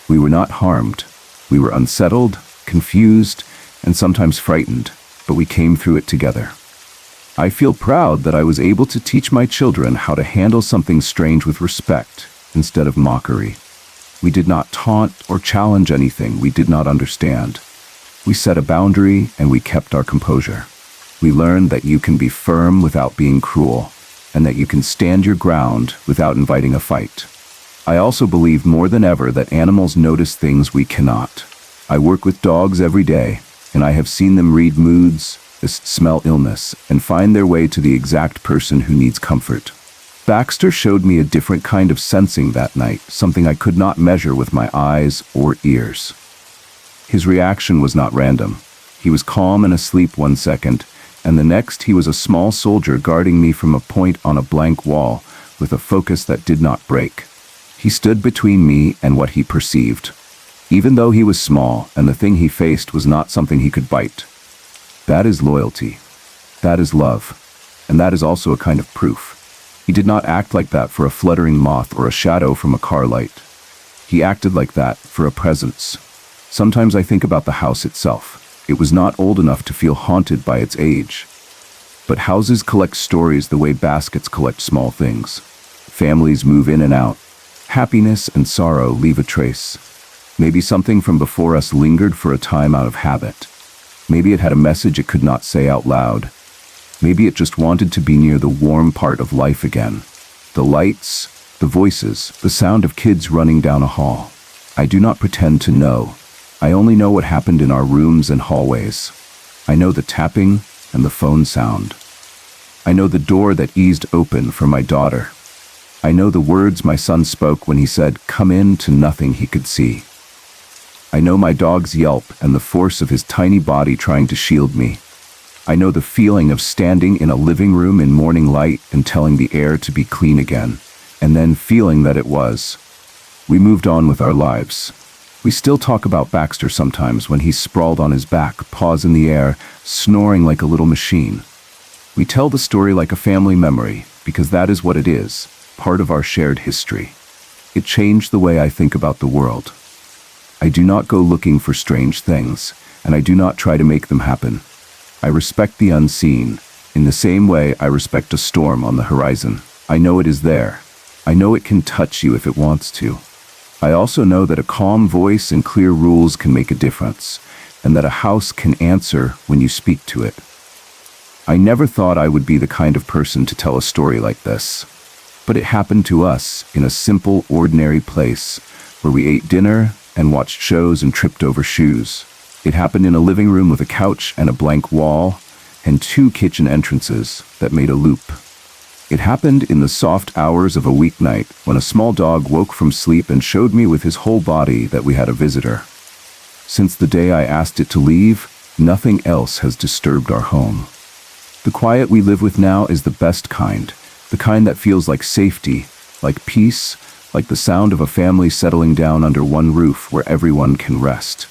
We were not harmed. We were unsettled, confused, and sometimes frightened, but we came through it together. I feel proud that I was able to teach my children how to handle something strange with respect instead of mockery. We did not taunt or challenge anything we did not understand. We set a boundary and we kept our composure. We learned that you can be firm without being cruel, and that you can stand your ground without inviting a fight. I also believe more than ever that animals notice things we cannot. I work with dogs every day, and I have seen them read moods, smell illness, and find their way to the exact person who needs comfort. Baxter showed me a different kind of sensing that night, something I could not measure with my eyes or ears. His reaction was not random. He was calm and asleep one second, and the next he was a small soldier guarding me from a point on a blank wall with a focus that did not break. He stood between me and what he perceived, even though he was small and the thing he faced was not something he could bite. That is loyalty. That is love. And that is also a kind of proof. He did not act like that for a fluttering moth or a shadow from a car light. He acted like that for a presence. Sometimes I think about the house itself. It was not old enough to feel haunted by its age. But houses collect stories the way baskets collect small things. Families move in and out. Happiness and sorrow leave a trace. Maybe something from before us lingered for a time out of habit. Maybe it had a message it could not say out loud. Maybe it just wanted to be near the warm part of life again. The lights, the voices, the sound of kids running down a hall. I do not pretend to know. I only know what happened in our rooms and hallways. I know the tapping and the phone sound. I know the door that eased open for my daughter. I know the words my son spoke when he said, "Come in," to nothing he could see. I know my dog's yelp and the force of his tiny body trying to shield me. I know the feeling of standing in a living room in morning light and telling the air to be clean again, and then feeling that it was. We moved on with our lives. We still talk about Baxter sometimes when he's sprawled on his back, paws in the air, snoring like a little machine. We tell the story like a family memory, because that is what it is. part of our shared history. It changed the way I think about the world. I do not go looking for strange things, and I do not try to make them happen. I respect the unseen, in the same way I respect a storm on the horizon. I know it is there. I know it can touch you if it wants to. I also know that a calm voice and clear rules can make a difference, and that a house can answer when you speak to it. I never thought I would be the kind of person to tell a story like this, but it happened to us in a simple, ordinary place where we ate dinner and watched shows and tripped over shoes. It happened in a living room with a couch and a blank wall and 2 kitchen entrances that made a loop. It happened in the soft hours of a weeknight when a small dog woke from sleep and showed me with his whole body that we had a visitor. Since the day I asked it to leave, nothing else has disturbed our home. The quiet we live with now is the best kind, the kind that feels like safety, like peace, like the sound of a family settling down under one roof where everyone can rest.